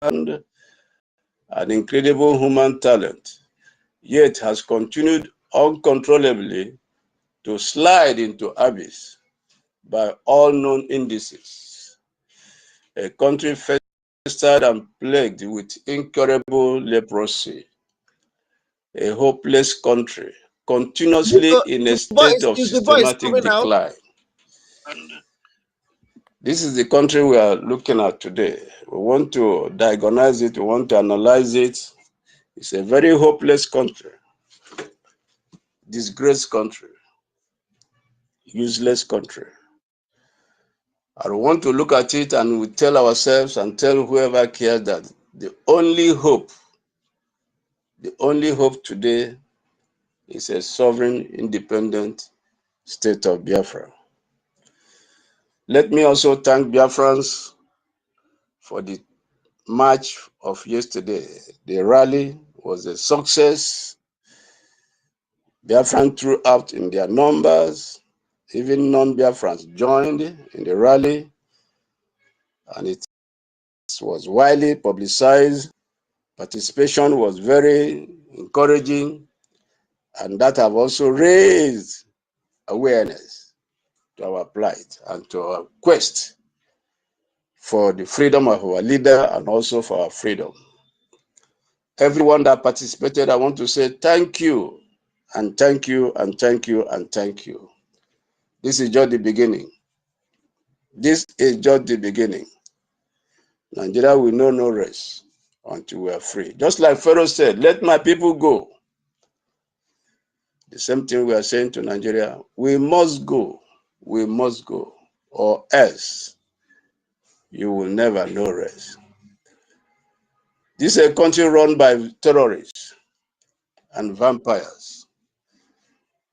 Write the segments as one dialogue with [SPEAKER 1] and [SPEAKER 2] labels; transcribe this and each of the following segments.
[SPEAKER 1] an incredible human talent, yet has continued uncontrollably to slide into abyss by all known indices. A country festered and plagued with incurable leprosy. A hopeless country, continuously in a state of systematic decline. This is the country we are looking at today. We want to diagnose it, we want to analyze it. It's a very hopeless country, disgraced country, useless country. I want to look at it and we tell ourselves and tell whoever cares that the only hope today is a sovereign, independent state of Biafra. Let me also thank Biafrans for the march of yesterday. The rally was a success. Biafrans threw out in their numbers. Even non-Biafrans joined in the rally, and it was widely publicized. Participation was very encouraging, and that have also raised awareness to our plight and to our quest for the freedom of our leader and also for our freedom. Everyone that participated, I want to say thank you, and thank you, and thank you, and thank you. This is just the beginning. This is just the beginning. Nigeria will know no rest until we are free. Just like Pharaoh said, let my people go. The same thing we are saying to Nigeria, we must go, or else you will never know rest. This is a country run by terrorists and vampires.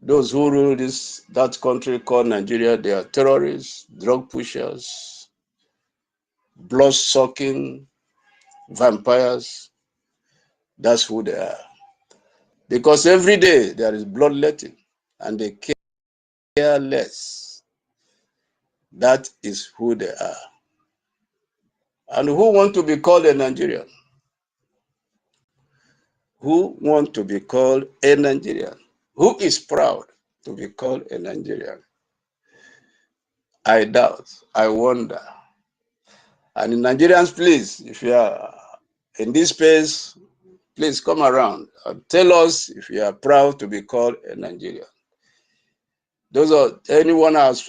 [SPEAKER 1] Those who rule that country called Nigeria, they are terrorists, drug pushers, blood-sucking vampires. That's who they are. Because every day there is bloodletting and they care less. That is who they are. And who want to be called a Nigerian? Who want to be called a Nigerian? Who is proud to be called a Nigerian? I doubt, I wonder. And Nigerians, please, if you are in this space, please come around and tell us if you are proud to be called a Nigerian. Those are anyone else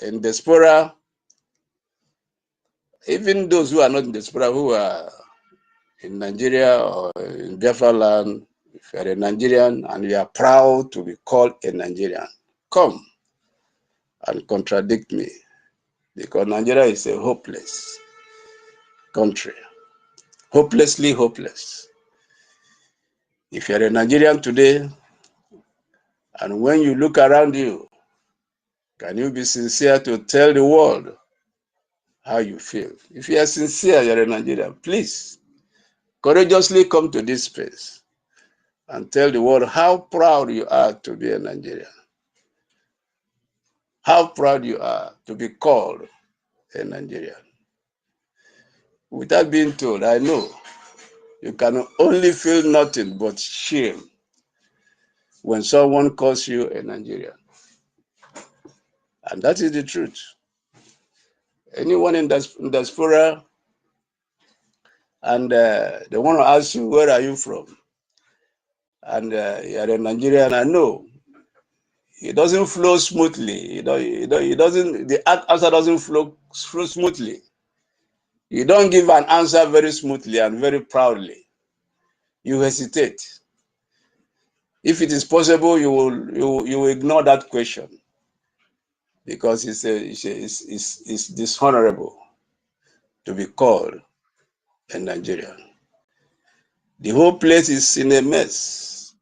[SPEAKER 1] in diaspora, even those who are not in diaspora, who are in Nigeria or in Biafra land, if you are a Nigerian and you are proud to be called a Nigerian, come and contradict me, because Nigeria is a hopeless country, hopelessly hopeless. If you are a Nigerian today, and when you look around you, can you be sincere to tell the world how you feel? If you are sincere, you are a Nigerian, please courageously come to this space and tell the world how proud you are to be a Nigerian. How proud you are to be called a Nigerian. Without being told, I know you can only feel nothing but shame when someone calls you a Nigerian. And that is the truth. Anyone in diaspora, and they want to ask you, where are you from? And you are a Nigerian, I know. It doesn't flow smoothly. The answer doesn't flow smoothly. You don't give an answer very smoothly and very proudly. You hesitate. If it is possible, you will ignore that question, because it's dishonorable to be called a Nigerian. The whole place is in a mess.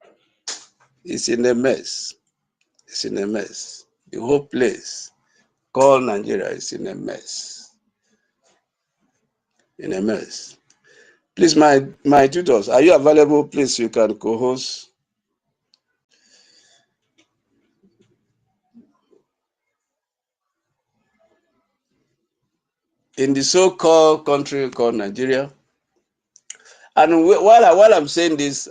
[SPEAKER 1] It's in a mess. It's in a mess. The whole place called Nigeria is in a mess. In a mess. Please, my tutors, are you available? Please, you can co-host. In the so-called country called Nigeria, And while I'm saying this,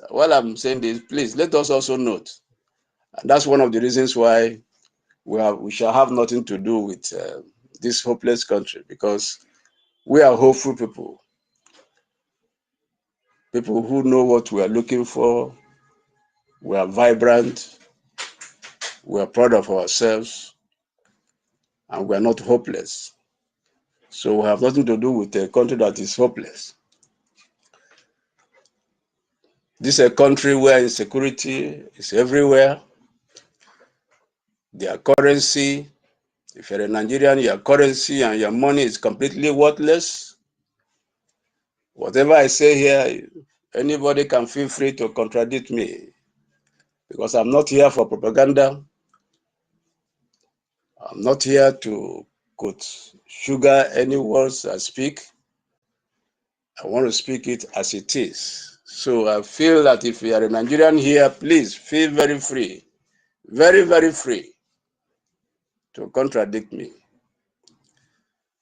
[SPEAKER 1] please let us also note, and that's one of the reasons why we shall have nothing to do with this hopeless country, because we are hopeful people who know what we are looking for. We are vibrant, we are proud of ourselves, and we are not hopeless. So we have nothing to do with a country that is hopeless. This is a country where insecurity is everywhere. Their currency, if you're a Nigerian, your currency and your money is completely worthless. Whatever I say here, anybody can feel free to contradict me, because I'm not here for propaganda. I'm not here to sugar any words I speak. I want to speak it as it is. So I feel that if you are a Nigerian here, please feel very free, very, very free to contradict me.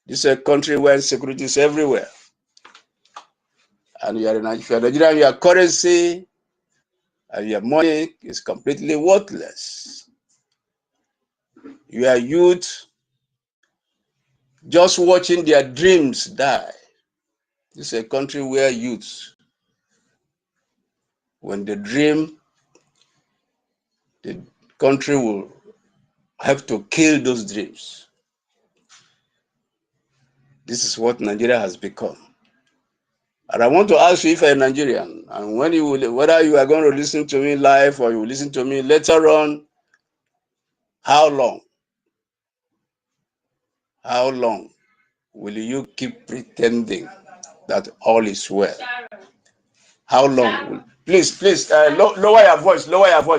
[SPEAKER 1] This is a country where insecurity is everywhere. And if you are a Nigerian, your currency and your money is completely worthless. Your youth just watching their dreams die. This is a country where youths, when they dream, the country will have to kill those dreams. This is what Nigeria has become. And I want to ask you, if you're a Nigerian, and whether you are going to listen to me live or you will listen to me later on, how long will you keep pretending that all is well? How long? Please, lower your voice,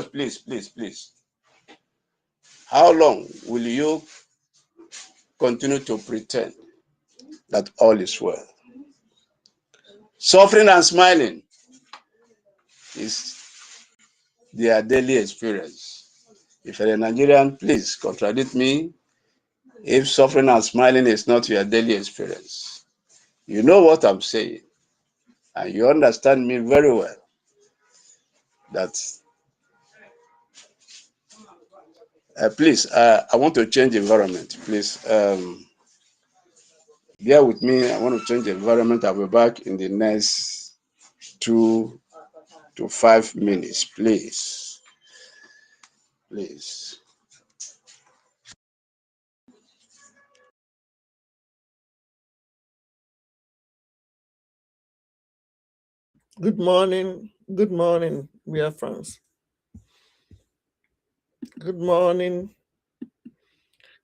[SPEAKER 1] please. How long will you continue to pretend that all is well? Suffering and smiling is their daily experience. If you're a Nigerian, please contradict me if suffering and smiling is not your daily experience. You know what I'm saying, and you understand me very well. That please, I want to change environment. Please, bear with me. I want to change the environment. I'll be back in the next 2 to 5 minutes, please.
[SPEAKER 2] Good morning, we are friends. Good morning.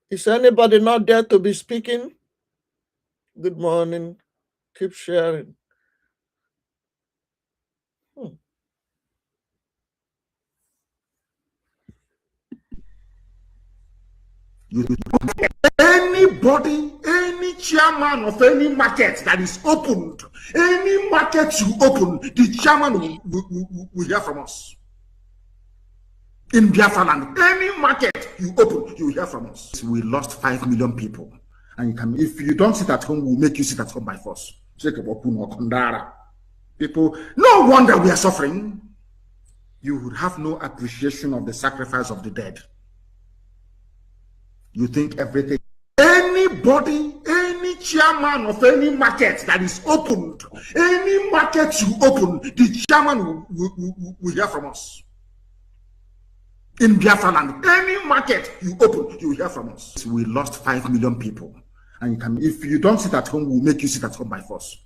[SPEAKER 2] Is anybody not there to be speaking? Good morning. Keep sharing.
[SPEAKER 3] Anybody, any chairman of any market that is opened, any market you open, the chairman will hear from us. In Biafra land, any market you open, you will hear from us. We lost 5 million people. And if you don't sit at home, we'll make you sit at home by force. People, no wonder we are suffering. You would have no appreciation of the sacrifice of the dead. You think everything. Anybody, any chairman of any market that is opened, any market you open, the chairman will hear from us. In Biafra land, any market you open, you will hear from us. We lost 5 million people. And if you don't sit at home, we'll make you sit at home by force.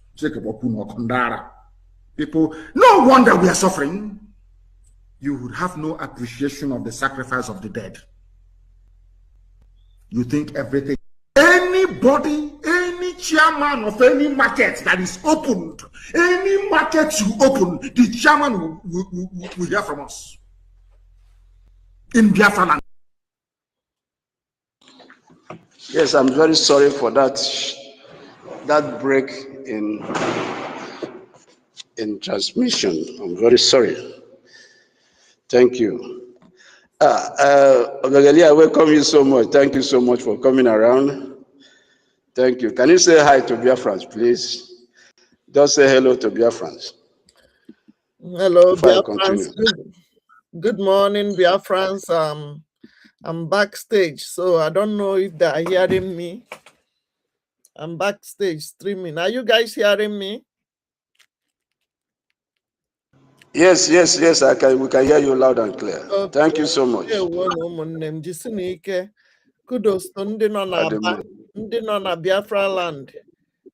[SPEAKER 3] People, no wonder we are suffering. You would have no appreciation of the sacrifice of the dead. You think everything. Anybody, any chairman of any market that is opened, any market you open, the chairman will hear from us. In Biafra land.
[SPEAKER 1] Yes, I'm very sorry for that break in transmission. I'm very sorry. Thank you. Obegali, I welcome you so much. Thank you so much for coming around. Thank you. Can you say hi to Biafrans, please? Just say hello to Biafrans.
[SPEAKER 2] Hello,
[SPEAKER 1] before I
[SPEAKER 2] Biafrans.
[SPEAKER 1] continue.
[SPEAKER 2] Good morning, Biafrans. I'm backstage, so I don't know if they are hearing me. I'm backstage streaming. Are you guys hearing me?
[SPEAKER 1] Yes, yes, yes. We can hear you loud and clear.
[SPEAKER 2] Okay.
[SPEAKER 1] Thank you so much.
[SPEAKER 2] Kudos to ndị nọ n'Aba,
[SPEAKER 1] Ademo.
[SPEAKER 2] ndị nọ na Biafra land.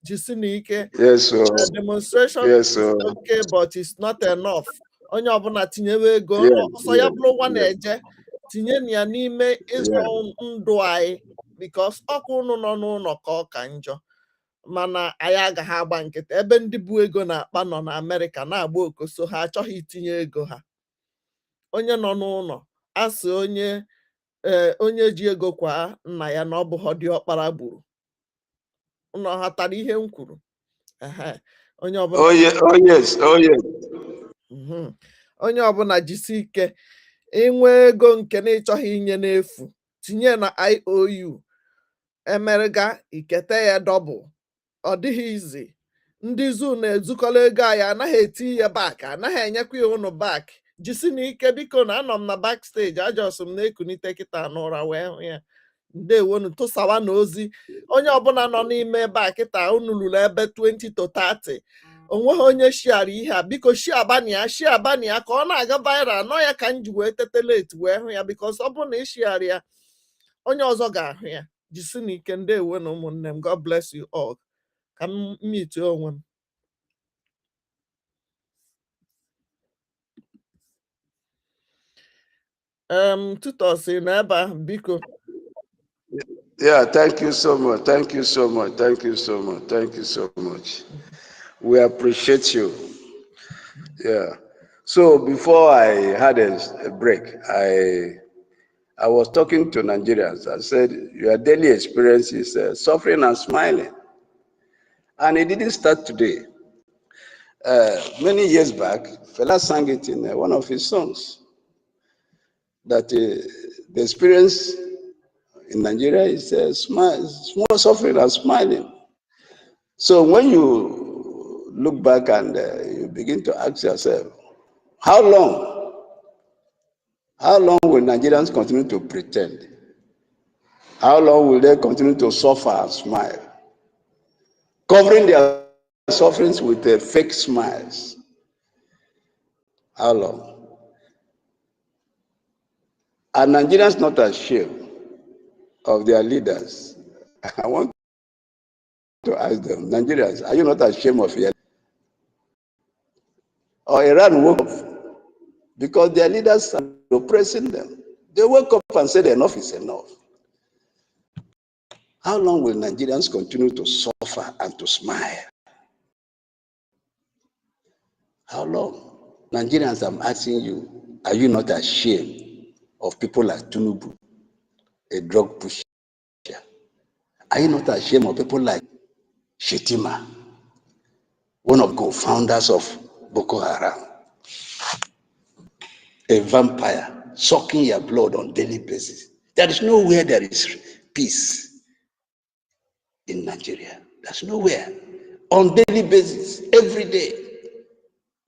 [SPEAKER 2] Jisinike.
[SPEAKER 1] Yes, so
[SPEAKER 2] Demonstration
[SPEAKER 1] yes,
[SPEAKER 2] is
[SPEAKER 1] so
[SPEAKER 2] okay, but it's not enough. Onye ọbụla tinyewe ego
[SPEAKER 1] yeah,
[SPEAKER 2] ọsọ ya bụrụ nwa
[SPEAKER 1] yeah,
[SPEAKER 2] na-eje tinye ya n'ime ịzọ
[SPEAKER 1] yeah.
[SPEAKER 2] ndụ anyị, because ọkụ unu nọ n'ụlọ ka ọ ka njọ, mana anyị agaghị agba nkịtị ebe ndị bụ ego na-akpa nọ na Amerịka na-agba okoso ha achọghị itinye ego ha. Onye nọ n'ụlọ asị onye ji ego kwa nna ya na ọ bụghọ diọkpara gburu. Unu ghọtara ihe m kwuru? Onye ọbụla
[SPEAKER 1] Oh yeah, oh yes, oh yes.
[SPEAKER 2] Onye ọbụla jisi ike inwe ego nke na ịchọghị inye n'efu tinye na IOU, emerega ikete ya dọbụl. Ọ dịghị izi. Ndị zoo na-ezukọrọ ego anyị anaghị eti ya bak, anaghị enyekwa ya unu bak. Jisi n'ike biko na anọ m na backstage, ajọsụ m na-ekunite kịta n'ụra wee hụ ya. Ndewonu tụsawa na ozi. Onye ọbụla nọ n'ime ebe a kịta unu lụrụ ebe 20 to 30. Onweghị onye shiara ihe a, biko shiabani ya ka ọ na-aga viral. Nọ ya ka m ji wee teteleti wee hụ ya, bikos ọ bụrụ na ishiara ya onye ọzọ ga-ahụ ya. Jisi n'ike. Ndewonu ụmụnne m. God bless you all. Ka m meet onwe m. Tutosi na ebe ahụ biko.
[SPEAKER 1] Yeah, thank you so much. Thank you so much. Thank you so much. Thank you so much. We appreciate you. Yeah. So before I had a break, I was talking to Nigerians. I said, your daily experience is suffering and smiling. And it didn't start today. Many years back, Fela sang it in one of his songs, that the experience in Nigeria is small suffering and smiling. So when you look back and you begin to ask yourself, how long will Nigerians continue to pretend? How long will they continue to suffer and smile, covering their sufferings with fake smiles? How long? Are Nigerians not ashamed of their leaders? I want to ask them, Nigerians, are you not ashamed of your leaders? Or Iran woke up because their leaders are oppressing them. They woke up and said enough is enough. How long will Nigerians continue to suffer and to smile? How long? Nigerians, I'm asking you, are you not ashamed of people like Tinubu, a drug pusher? Are you not ashamed of people like Shetima, one of the co-founders of Boko Haram, a vampire sucking your blood on a daily basis? There is nowhere there is peace in Nigeria. There's nowhere. On a daily basis, every day.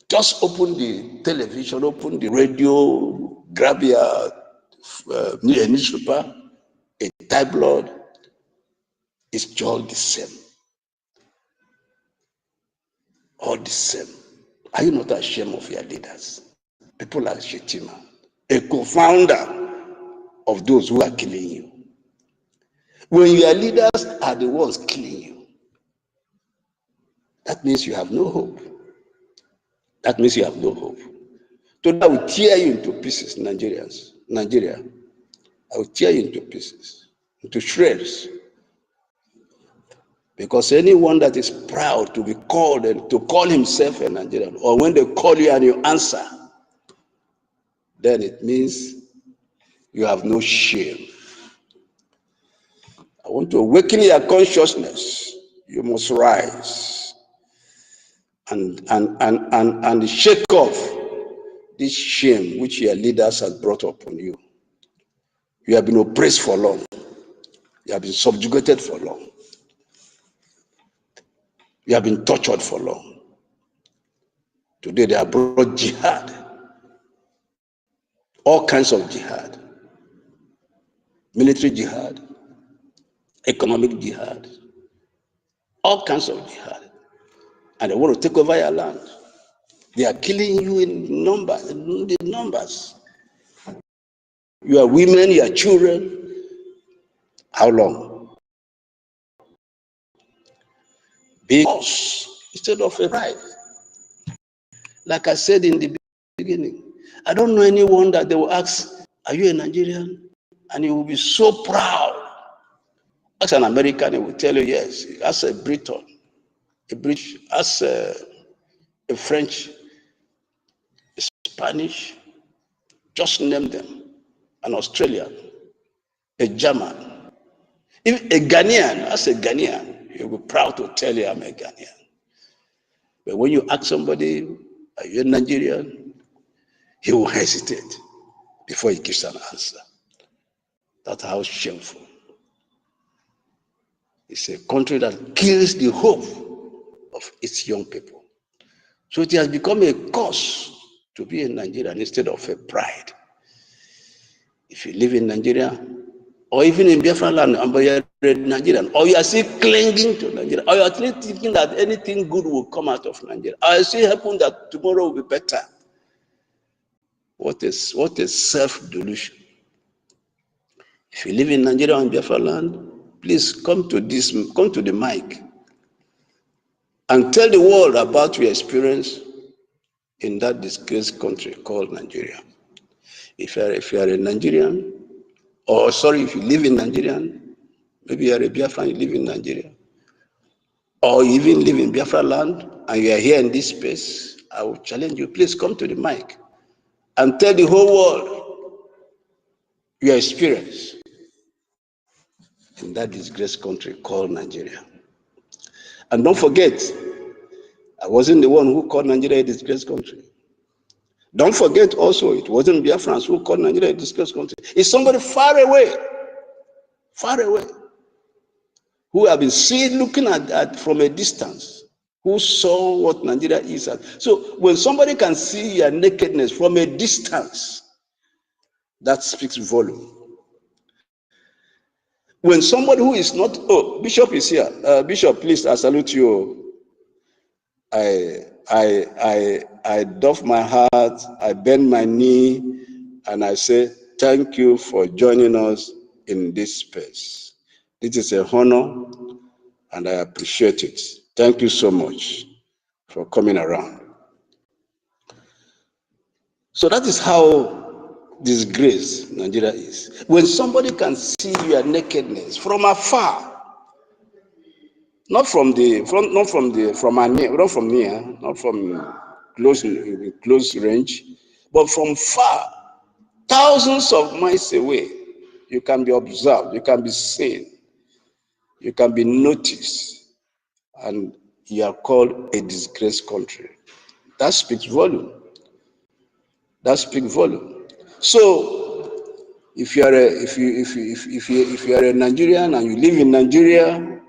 [SPEAKER 1] Just open the television, open the radio, grab your newspaper, a tabloid. It's all the same. All the same. Are you not ashamed of your leaders? People like Shetima, a co-founder of those who are killing you. When your leaders are the ones killing you, that means you have no hope. That means you have no hope. So that will tear you into pieces, Nigerians. Nigeria, I will tear you into pieces, into shreds. Because anyone that is proud to be called and to call himself a Nigerian, or when they call you and you answer, then it means you have no shame. I want to awaken your consciousness. You must rise and shake off this shame which your leaders have brought upon you. You have been oppressed for long. You have been subjugated for long. You have been tortured for long. Today they have brought jihad, all kinds of jihad, military jihad, economic jihad, all kinds of jihad. And they want to take over your land. They are killing you in numbers. Your women, your children. How long? Because instead of a pride. Like I said in the beginning, I don't know anyone that they will ask, are you a Nigerian? And he will be so proud. As an American, he will tell you yes. As a Briton, a British, as a French, a Spanish, just name them. An Australian, a German, even a Ghanaian, as a Ghanaian, you'll be proud to tell you I'm a Ghanaian. But when you ask somebody, are you a Nigerian? He will hesitate before he gives an answer. That's how shameful. It's a country that kills the hope of its young people. So it has become a curse to be a Nigerian instead of a pride. If you live in Nigeria, or even in Biafra land, and you're a Nigerian, or you are still clinging to Nigeria, or you are still thinking that anything good will come out of Nigeria, or you still hoping that tomorrow will be better. What is self-delusion? If you live in Nigeria or in Biafra land, please come to the mic and tell the world about your experience in that disgraced country called Nigeria. If you are a Nigerian, or sorry, if you live in Nigeria, maybe you are a Biafran, you live in Nigeria, or you even live in Biafra land and you are here in this space, I will challenge you, please come to the mic and tell the whole world your experience in that disgraced country called Nigeria. And don't forget, I wasn't the one who called Nigeria a disgraced country. Don't forget also, it wasn't Biafrans who called Nigeria a disgraced country. It's somebody far away, who have been seen looking at from a distance, who saw what Nigeria is at. So when somebody can see your nakedness from a distance, that speaks volume. When somebody who is not, oh, Bishop is here. Bishop, please, I salute you. I doff my heart, I bend my knee, and I say, thank you for joining us in this space. This is a honor, and I appreciate it. Thank you so much for coming around. So that is how disgraced Nigeria is. When somebody can see your nakedness from afar, not from near, not from close range, but from far, thousands of miles away, you can be observed, you can be seen, you can be noticed, and you are called a disgraced country. That speaks volume. That speaks volume. So, if you are a Nigerian and you live in Nigeria,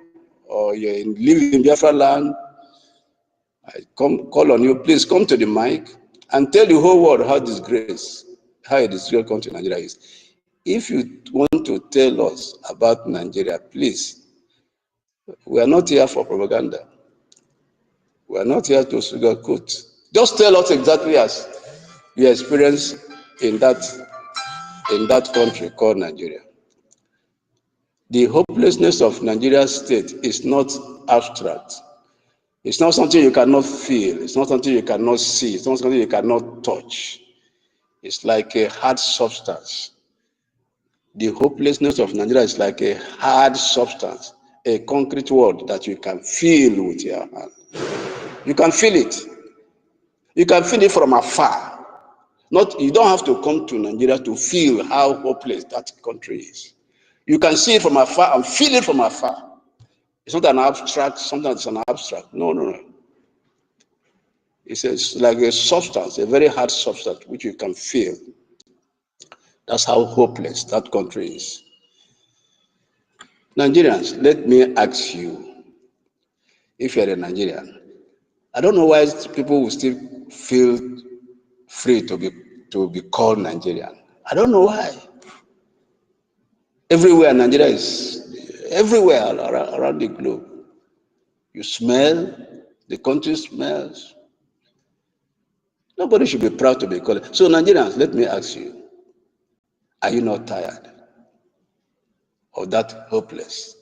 [SPEAKER 1] or you live in Biafra land, I call on you, please come to the mic and tell the whole world how a disgraced country Nigeria is. If you want to tell us about Nigeria, please, we are not here for propaganda. We are not here to sugarcoat. Just tell us exactly as your experience in that country called Nigeria. The hopelessness of Nigeria's state is not abstract. It's not something you cannot feel. It's not something you cannot see. It's not something you cannot touch. It's like a hard substance. The hopelessness of Nigeria is like a hard substance, a concrete word that you can feel with your hand. You can feel it. You can feel it from afar. You don't have to come to Nigeria to feel how hopeless that country is. You can see it from afar and feel it from afar. It's not an abstract, sometimes it's an abstract. No. It's like a substance, a very hard substance, which you can feel. That's how hopeless that country is. Nigerians, let me ask you, if you're a Nigerian, I don't know why people will still feel free to be called Nigerian. I don't know why. Everywhere Nigeria is, everywhere around the globe, you smell, the country smells. Nobody should be proud to be called. So Nigerians, let me ask you, are you not tired of that hopeless,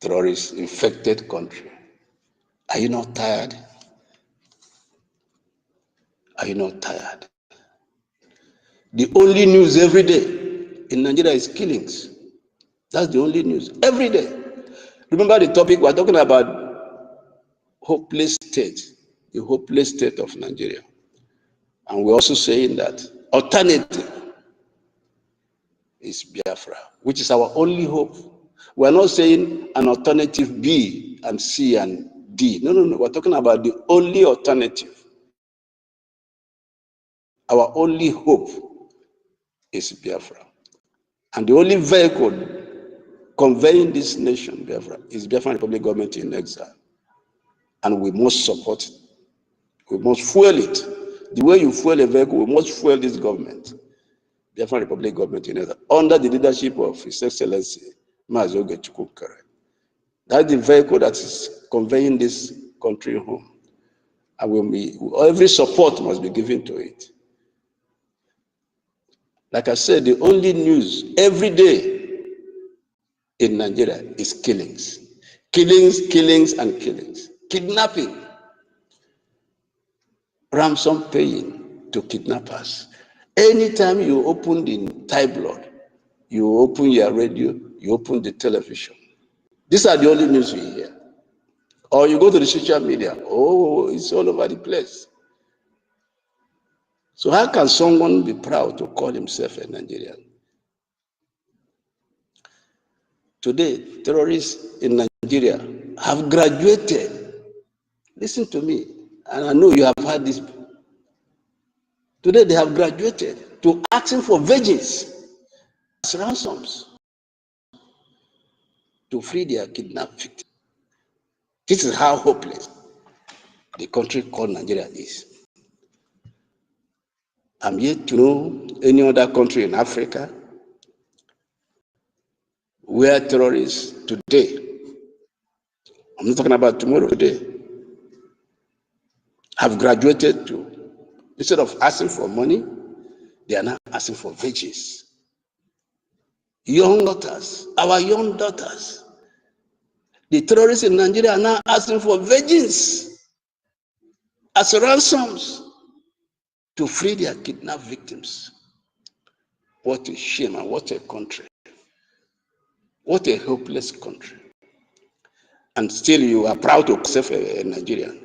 [SPEAKER 1] terrorist-infected country? Are you not tired? Are you not tired? The only news every day in Nigeria is killings. That's the only news every day. Remember the topic we're talking about: hopeless state, the hopeless state of Nigeria. And we're also saying that alternative is Biafra, which is our only hope. We're not saying an alternative B and C and D. No, no, no. We're talking about the only alternative. Our only hope is Biafra. And the only vehicle conveying this nation, Biafra, is Biafran Republic government in exile. And we must support it. We must fuel it. The way you fuel a vehicle, we must fuel this government, Biafran Republic government in exile, under the leadership of His Excellency, Mazi NKERE. That's the vehicle that is conveying this country home. And every support must be given to it. Like I said, the only news every day in Nigeria is killings. Killings, killings, and killings. Kidnapping. Ransom paying to kidnappers. Anytime you open the tabloid, you open your radio, you open the television, these are the only news you hear. Or you go to the social media, oh, it's all over the place. So how can someone be proud to call himself a Nigerian? Today, terrorists in Nigeria have graduated. Listen to me, and I know you have heard this. Today, they have graduated to asking for vengeance as ransoms to free their kidnapped victims. This is how hopeless the country called Nigeria is. I'm yet to know any other country in Africa where terrorists today, I'm not talking about tomorrow, today, have graduated to, instead of asking for money, they are now asking for vengeance. Young daughters, our young daughters, the terrorists in Nigeria are now asking for vengeance as ransoms to free their kidnapped victims. What a shame and what a country. What a hopeless country. And still you are proud to yourself a Nigerian.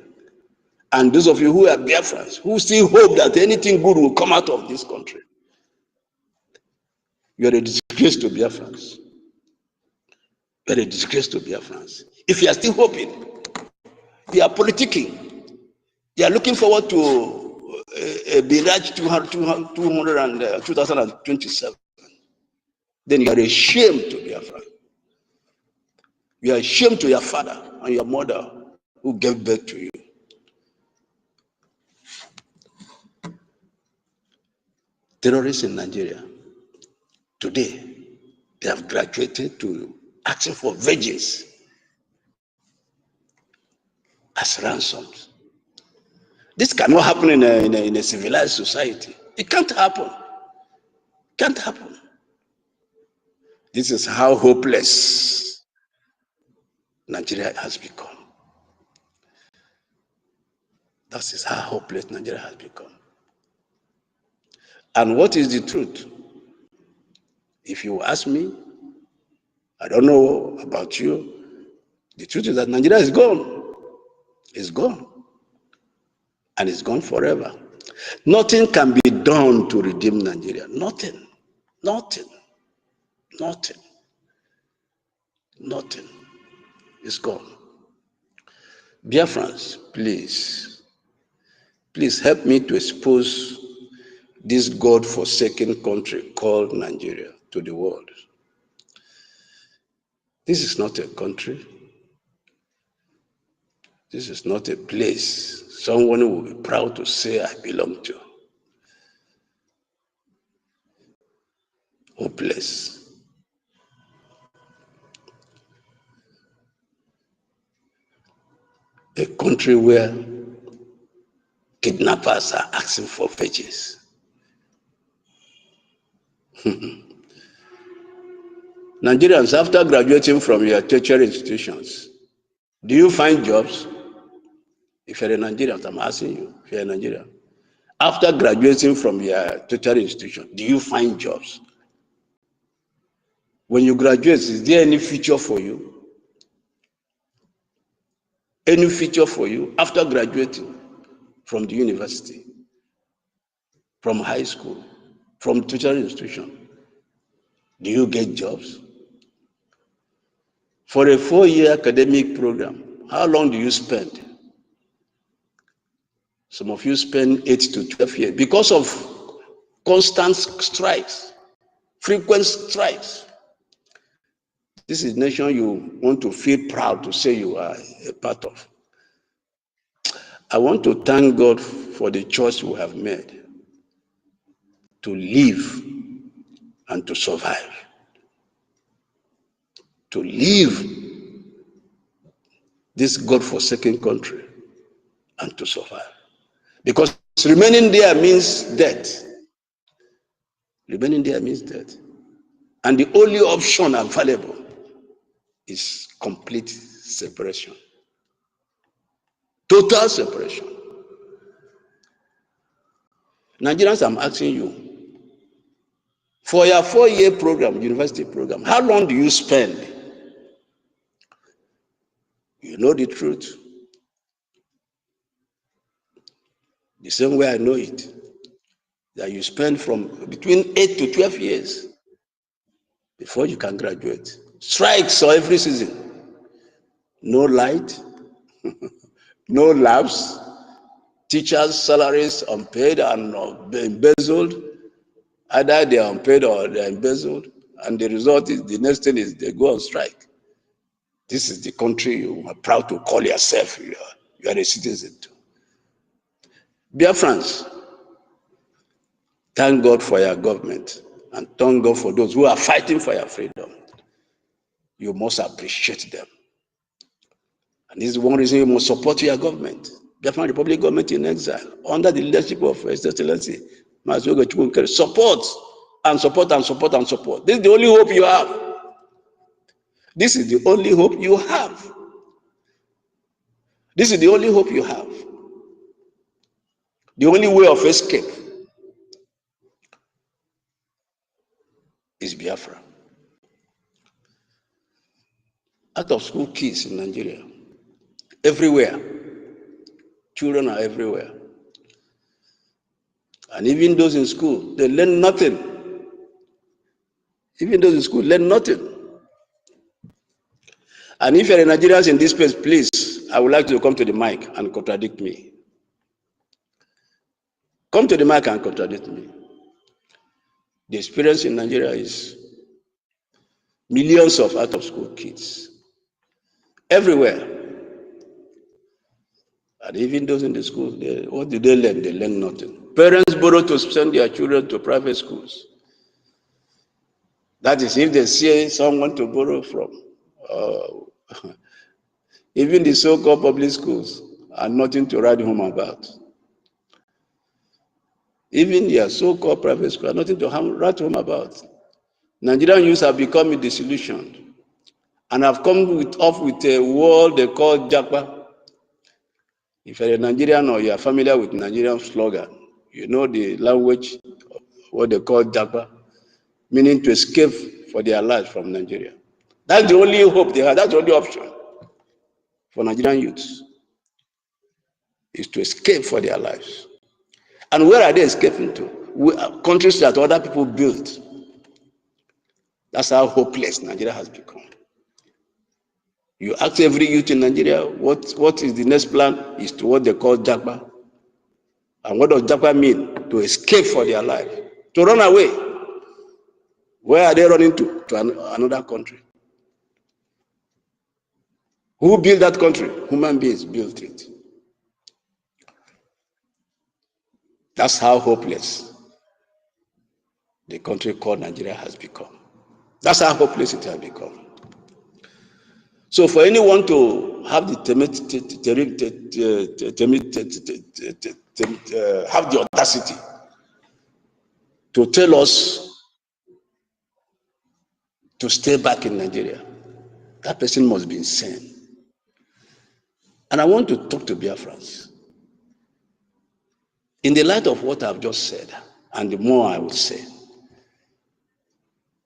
[SPEAKER 1] And those of you who are Biafrans, who still hope that anything good will come out of this country, you are a disgrace to Biafrans. You are a disgrace to Biafrans. If you are still hoping, you are politicking, you are looking forward to a Biraj 2027, then you are ashamed to Biafra. You are ashamed to your father and your mother who gave birth to you. Terrorists in Nigeria, today, they have graduated to asking for vengeance as ransoms. This cannot happen in a civilized society. It can't happen. Can't happen. This is how hopeless Nigeria has become. That is how hopeless Nigeria has become. And what is the truth? If you ask me, I don't know about you, the truth is that Nigeria is gone. It's gone. And it's gone forever. Nothing can be done to redeem Nigeria. Nothing. Nothing. Nothing. Nothing. It's gone. Biafrans, please. Please help me to expose this God-forsaken country called Nigeria to the world. This is not a country. This is not a place someone who will be proud to say I belong to. Hopeless. A country where kidnappers are asking for wages. Nigerians, after graduating from your tertiary institutions, do you find jobs? If you're a Nigerian, I'm asking you, if you're a Nigerian, after graduating from your tertiary institution, do you find jobs? When you graduate, is there any future for you? Any future for you after graduating from the university, from high school, from tertiary institution? Do you get jobs? For a 4-year academic program, how long do you spend? Some of you spend 8 to 12 years because of constant strikes, frequent strikes. This is the nation you want to feel proud to say you are a part of. I want to thank God for the choice we have made to live and to survive. To live this God-forsaken country and to survive. Because remaining there means death. Remaining there means death. And the only option available is complete separation. Total separation. Nigerians, I'm asking you, for your 4-year program, university program, how long do you spend? You know the truth. The same way I know it. That you spend from between 8 to 12 years before you can graduate. Strikes or every season. No light, no labs, teachers' salaries unpaid and embezzled. Either they are unpaid or they are embezzled. And the result is, the next thing is they go on strike. This is the country you are proud to call yourself. You are a citizen to. Dear friends, thank God for your government and thank God for those who are fighting for your freedom. You must appreciate them. And this is one reason you must support your government. Biafran Republic government in exile, under the leadership of His Excellency, support and support and support and support. This is the only hope you have. This is the only hope you have. This is the only hope you have. The only way of escape is Biafra. Out of school kids in Nigeria, everywhere, children are everywhere. And even those in school, they learn nothing. Even those in school learn nothing. And if you're a Nigerian in this place, please, I would like you to come to the mic and contradict me. Come to the mic and contradict me. The experience in Nigeria is millions of out-of-school kids. Everywhere. And even those in the schools, what do they learn? They learn nothing. Parents borrow to send their children to private schools. That is, if they see someone to borrow from. Even the so-called public schools are nothing to write home about. Even their so-called private schools are nothing to write home about. Nigerian youths have become disillusioned and have come up with a word they call Japa. If you're a Nigerian or you're familiar with Nigerian slogan, you know the language, what they call Japa, meaning to escape for their lives from Nigeria. That's the only hope they have. That's the only option for Nigerian youths, is to escape for their lives. And where are they escaping to? Countries that other people built. That's how hopeless Nigeria has become. You ask every youth in Nigeria, what is the next plan? Is to what they call Japa. And what does Japa mean? To escape for their life. To run away. Where are they running to? To another country. Who built that country? Human beings built it. That's how hopeless the country called Nigeria has become. That's how hopeless it has become. So for anyone to have the have the audacity to tell us to stay back in Nigeria, that person must be insane. And I want to talk to Biafrans. In the light of what I've just said, and the more I will say,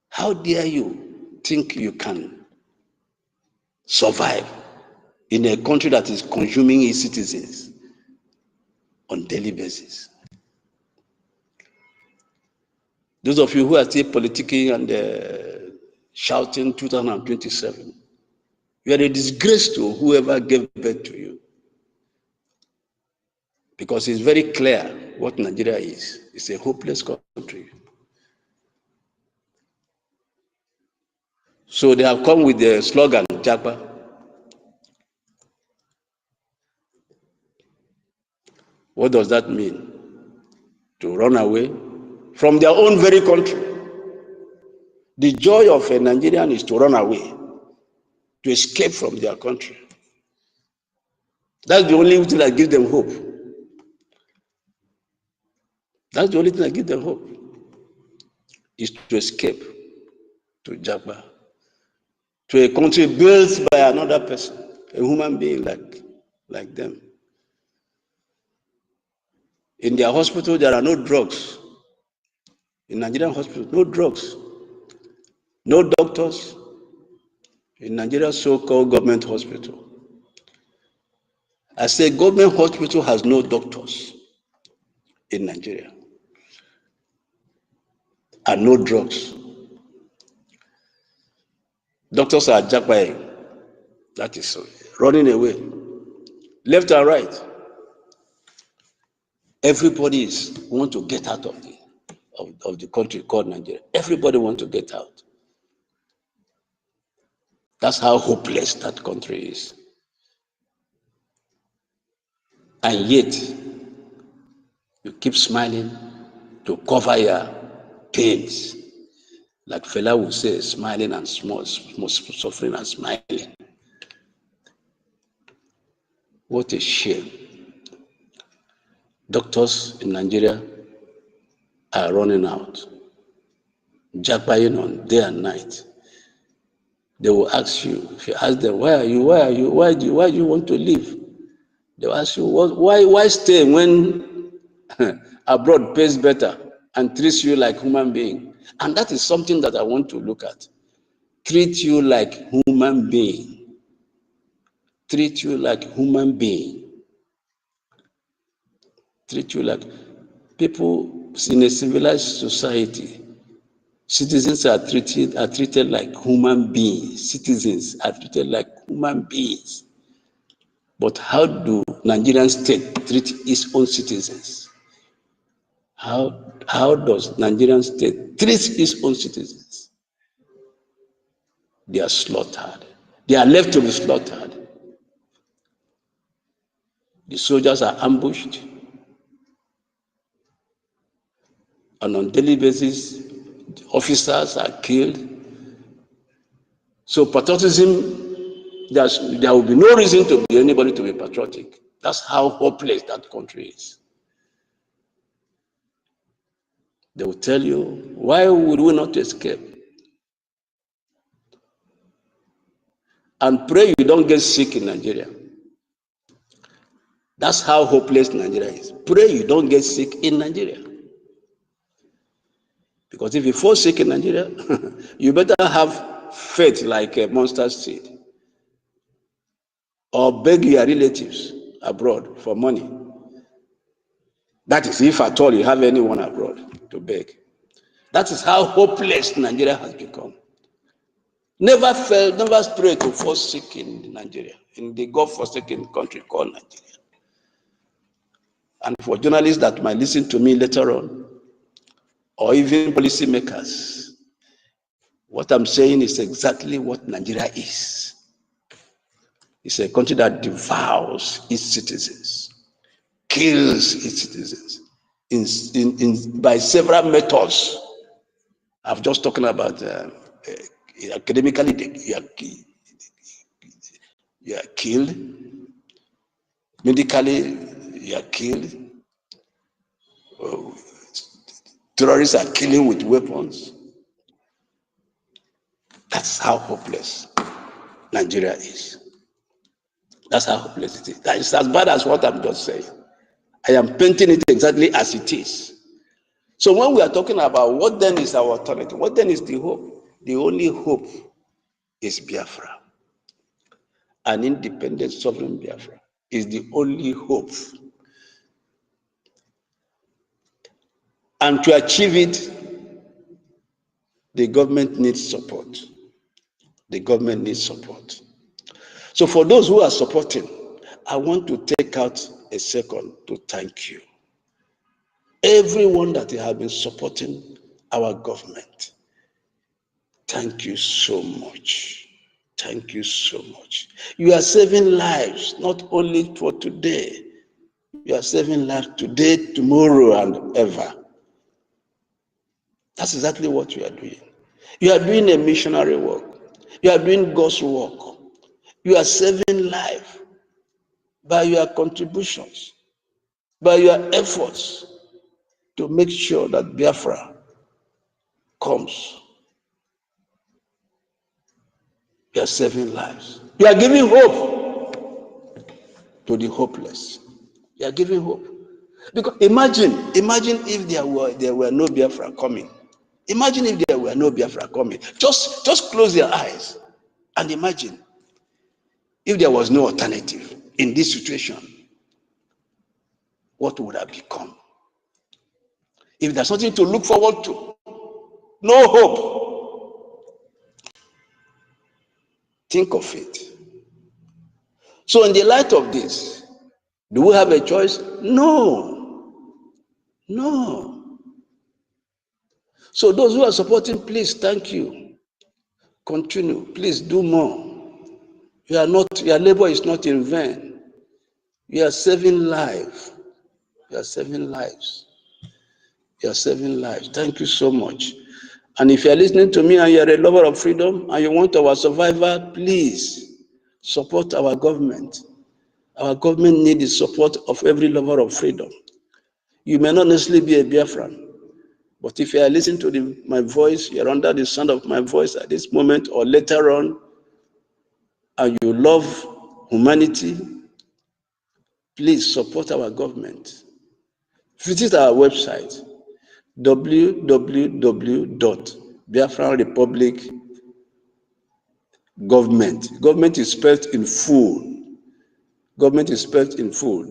[SPEAKER 1] how dare you think you can survive in a country that is consuming its citizens on daily basis? Those of you who are still politicking and shouting 2027, you are a disgrace to whoever gave birth to you. Because it's very clear what Nigeria is. It's a hopeless country. So they have come with the slogan, Japa. What does that mean? To run away from their own very country. The joy of a Nigerian is to run away, to escape from their country. That's the only thing that gives them hope. That's the only thing that gives them hope, is to escape to Japa, to a country built by another person, a human being like them. In their hospital, there are no drugs. In Nigerian hospitals, no drugs, no doctors. In Nigeria's so-called government hospital, I say government hospital has no doctors in Nigeria, and no drugs. Doctors are jackpying, that is running away, left and right. Everybody want to get out of the country called Nigeria. Everybody want to get out. That's how hopeless that country is. And yet, you keep smiling to cover your pains. Like Fela would say, smiling and suffering and smiling. What a shame. Doctors in Nigeria are running out, jackpying on day and night. They will ask you, if you ask them, why do you want to leave? They will ask you, why stay when abroad pays better and treats you like human being? And that is something that I want to look at. Treat you like human being. Treat you like human being. Treat you like people in a civilized society. Citizens are treated like human beings. Citizens are treated like human beings. But how do Nigerian state treat its own citizens? How does Nigerian state treat its own citizens? They are slaughtered. They are left to be slaughtered. The soldiers are ambushed. And on a daily basis, the officers are killed. So patriotism, there will be no reason to be anybody to be patriotic. That's how hopeless that country is. They will tell you, why would we not escape? And pray you don't get sick in Nigeria. That's how hopeless Nigeria is. Pray you don't get sick in Nigeria. Because if you fall sick in Nigeria, you better have faith like a monster seed. Or beg your relatives abroad for money. That is if at all you have anyone abroad to beg. That is how hopeless Nigeria has become. Never pray to fall sick in Nigeria, in the God-forsaken country called Nigeria. And for journalists that might listen to me later on, or even policymakers, what I'm saying is exactly what Nigeria is. It's a country that devours its citizens, kills its citizens. by several methods. I've just talking about academically, you are killed. Medically, you are killed. Terrorists are killing with weapons. That's how hopeless Nigeria is. That's how hopeless it is. That is as bad as what I'm just saying. I am painting it exactly as it is. So when we are talking about what then is our alternative, what then is the hope? The only hope is Biafra. An independent sovereign Biafra is the only hope. And to achieve it, the government needs support. The government needs support. So for those who are supporting, I want to take out a second to thank you. Everyone that has been supporting our government, thank you so much. Thank you so much. You are saving lives, not only for today. You are saving lives today, tomorrow, and ever. That's exactly what you are doing. You are doing a missionary work. You are doing God's work. You are saving life by your contributions, by your efforts to make sure that Biafra comes. You are saving lives. You are giving hope to the hopeless. You are giving hope. Because imagine if there were no Biafra coming. Imagine if there were no Biafra coming. Just close your eyes and imagine if there was no alternative in this situation, what would have become? If there's nothing to look forward to, no hope, think of it. So in the light of this, do we have a choice? No. No. So those who are supporting, please, thank you. Continue. Please do more. Your labor is not in vain. You are saving lives. You are saving lives. You are saving lives. Thank you so much. And if you are listening to me and you are a lover of freedom and you want our survival, please support our government. Our government needs the support of every lover of freedom. You may not necessarily be a Biafran, but if you are listening to my voice, you are under the sound of my voice at this moment or later on, and you love humanity, please support our government. Visit our website, www.biafranrepublic.government. Government is spelled in full. Government is spelled in full.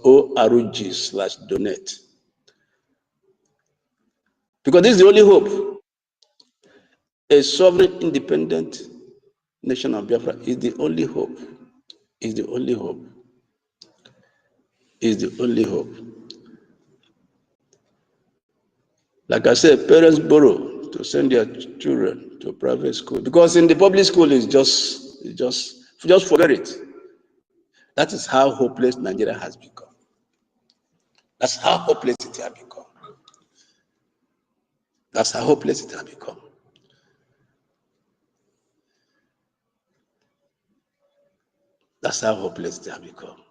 [SPEAKER 1] .org/donate. Because this is the only hope. A sovereign, independent nation of Biafra is the only hope. Is the only hope. Is the only hope. Like I said, parents borrow to send their children to private school because in the public school is just forget it. That is how hopeless Nigeria has become. That's how hopeless it has become. That's how hopeless it has become. That's how hopeless it has become.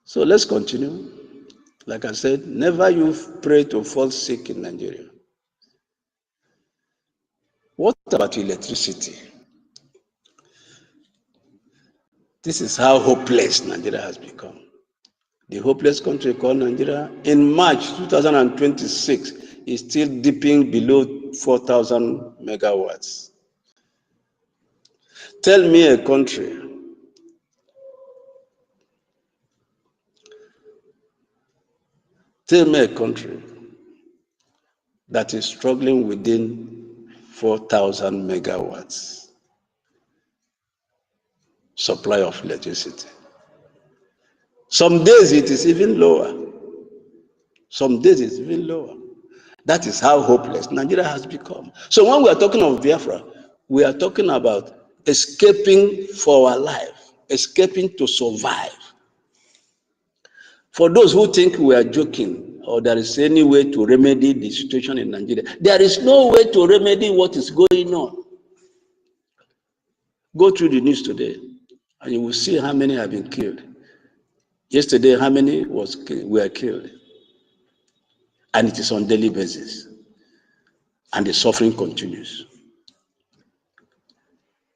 [SPEAKER 1] So let's continue. Like I said, never you pray to fall sick in Nigeria. What about electricity? This is how hopeless Nigeria has become. The hopeless country called Nigeria, in March 2026, is still dipping below 4,000 megawatts. Tell me a country that is struggling within 4,000 megawatts supply of electricity. Some days it is even lower. Some days it's even lower. That is how hopeless Nigeria has become. So when we are talking of Biafra, we are talking about escaping for our life, escaping to survive. For those who think we are joking or there is any way to remedy the situation in Nigeria, there is no way to remedy what is going on. Go through the news today and you will see how many have been killed. Yesterday, how many were killed? And it is on a daily basis. And the suffering continues.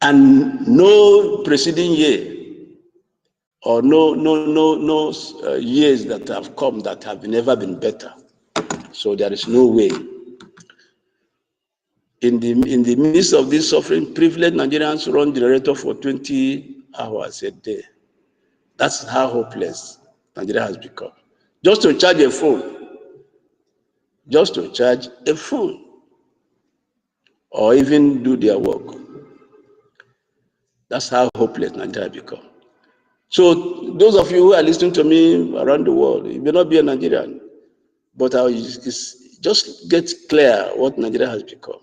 [SPEAKER 1] And no preceding year or no years that have come that have never been better. So there is no way. In the midst of this suffering, privileged Nigerians run generator for 20 hours a day. That's how hopeless Nigeria has become. Just to charge a phone. Just to charge a phone. Or even do their work. That's how hopeless Nigeria has become. So those of you who are listening to me around the world, you may not be a Nigerian, but just get clear what Nigeria has become.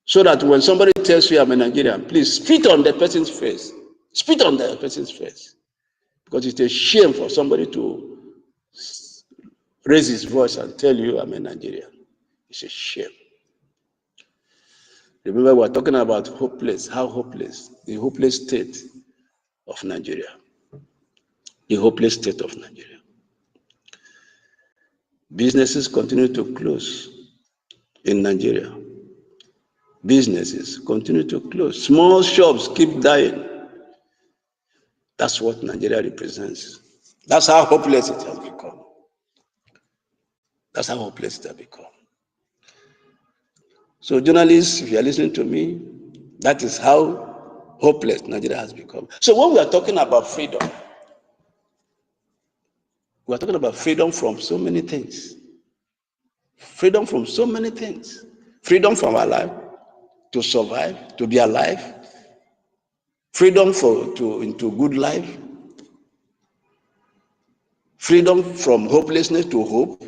[SPEAKER 1] So that when somebody tells you I'm a Nigerian, please spit on the person's face. Spit on the person's face. Because it's a shame for somebody to raise his voice and tell you I'm a Nigerian. It's a shame. Remember, we're talking about hopeless, how hopeless, the hopeless state of Nigeria. The hopeless state of Nigeria. Businesses continue to close in Nigeria. Businesses continue to close. Small shops keep dying. That's what Nigeria represents. That's how hopeless it has become. That's how hopeless it has become. So journalists, if you are listening to me, that is how hopeless Nigeria has become. So when we are talking about freedom, we are talking about freedom from so many things. Freedom from so many things. Freedom from our life, to survive, to be alive. Freedom into good life. Freedom from hopelessness to hope.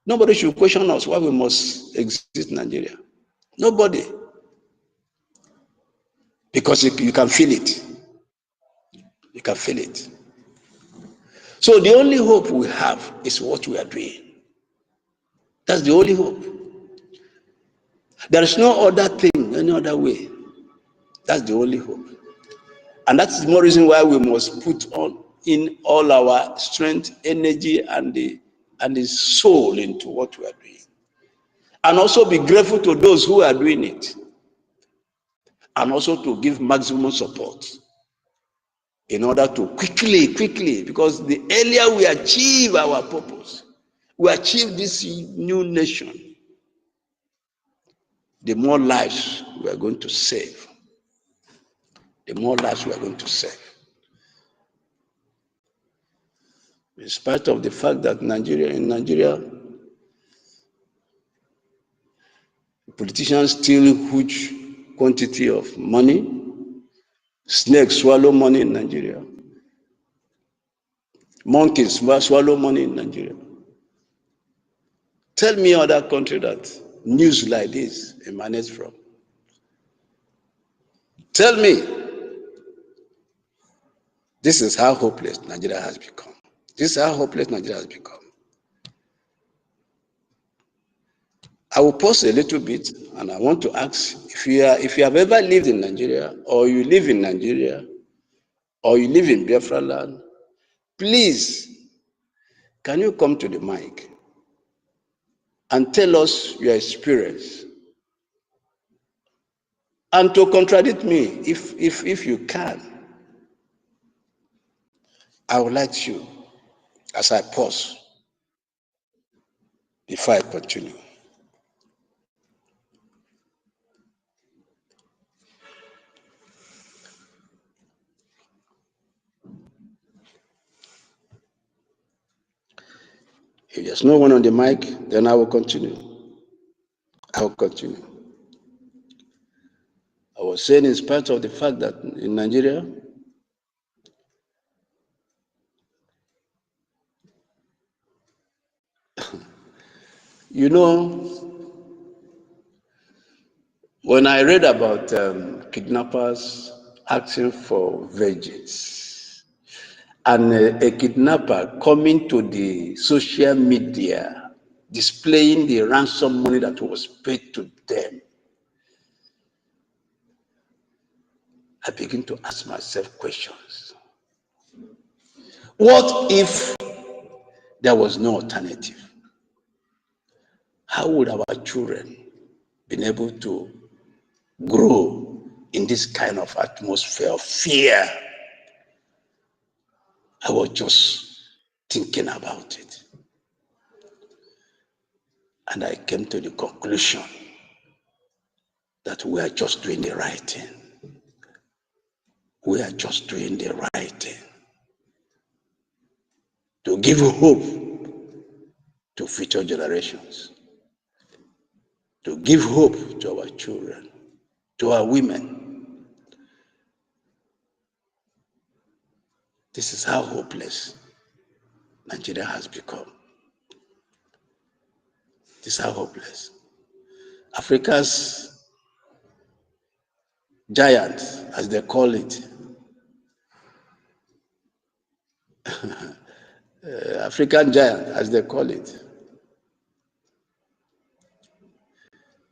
[SPEAKER 1] Nobody should question us why we must exist in Nigeria. Nobody. Because you can feel it. You can feel it. So the only hope we have is what we are doing. That's the only hope. There is no other thing, any other way. That's the only hope. And that's the more reason why we must put in all our strength, energy, and the soul into what we are doing. And also be grateful to those who are doing it. And also to give maximum support in order to quickly, because the earlier we achieve our purpose, we achieve this new nation, the more lives we are going to save. The more lives we are going to save. In spite of the fact that in Nigeria, politicians steal huge quantity of money. Snakes swallow money in Nigeria. Monkeys swallow money in Nigeria. Tell me other country that news like this emanates from. Tell me. This is how hopeless Nigeria has become. This is how hopeless Nigeria has become. I will pause a little bit and I want to ask if you have ever lived in Nigeria, or you live in Nigeria, or you live in Biafra land, please, can you come to the mic and tell us your experience? And to contradict me, if you can, I would like you, as I pause, before I continue. If there's no one on the mic, then I will continue. I will continue. I was saying, in spite of the fact that in Nigeria, you know, when I read about kidnappers asking for vengeance, and a kidnapper coming to the social media displaying the ransom money that was paid to them, I begin to ask myself questions. What if there was no alternative? How would our children been able to grow in this kind of atmosphere of fear? I was just thinking about it. And I came to the conclusion that we are just doing the right thing. We are just doing the right thing. To give hope to future generations. To give hope to our children, to our women. This is how hopeless Nigeria has become. This is how hopeless. Africa's giant, as they call it, African giant, as they call it.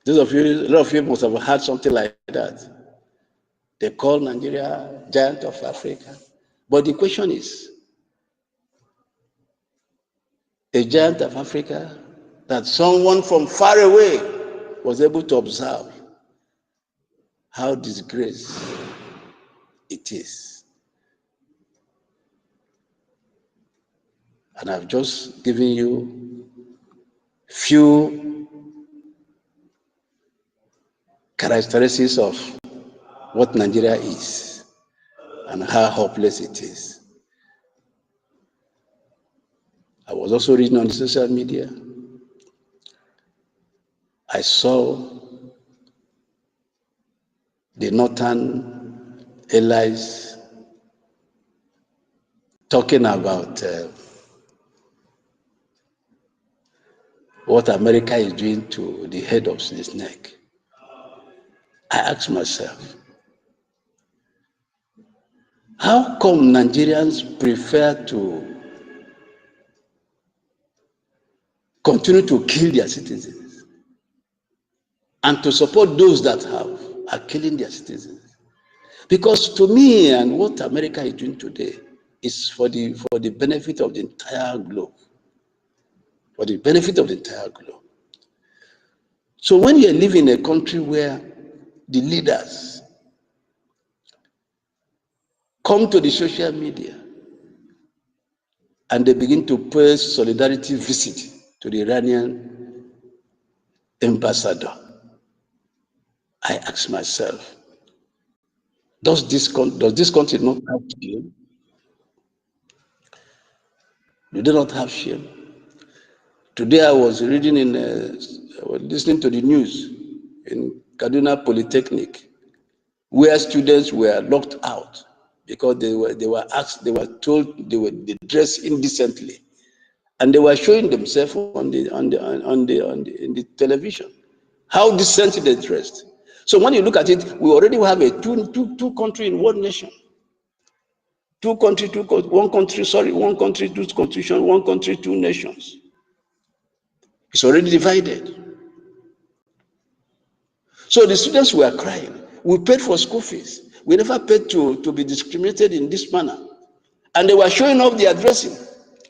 [SPEAKER 1] Those of you, a lot of you must have heard something like that. They call Nigeria giant of Africa. But the question is, a giant of Africa that someone from far away was able to observe how disgraced it is. And I've just given you few characteristics of what Nigeria is and how hopeless it is. I was also reading on the social media. I saw the northern allies talking about what America is doing to the head of this neck. I asked myself, how come Nigerians prefer to continue to kill their citizens and to support those that are killing their citizens? Because to me, and what America is doing today is for the benefit of the entire globe. For the benefit of the entire globe. So when you live in a country where the leaders come to the social media and they begin to pay solidarity visit to the Iranian ambassador, I ask myself, does this country not have shame? Do they not have shame? Today I was reading I was listening to the news in Kaduna Polytechnic, where students were locked out because they were told they dressed indecently, and they were showing themselves in the television how decently they dressed. So when you look at it, we already have a two country in one nation. One country, two constitution, one country, two nations. It's already divided. So the students were crying. We paid for school fees. We never paid to be discriminated in this manner. And they were showing off their dressing.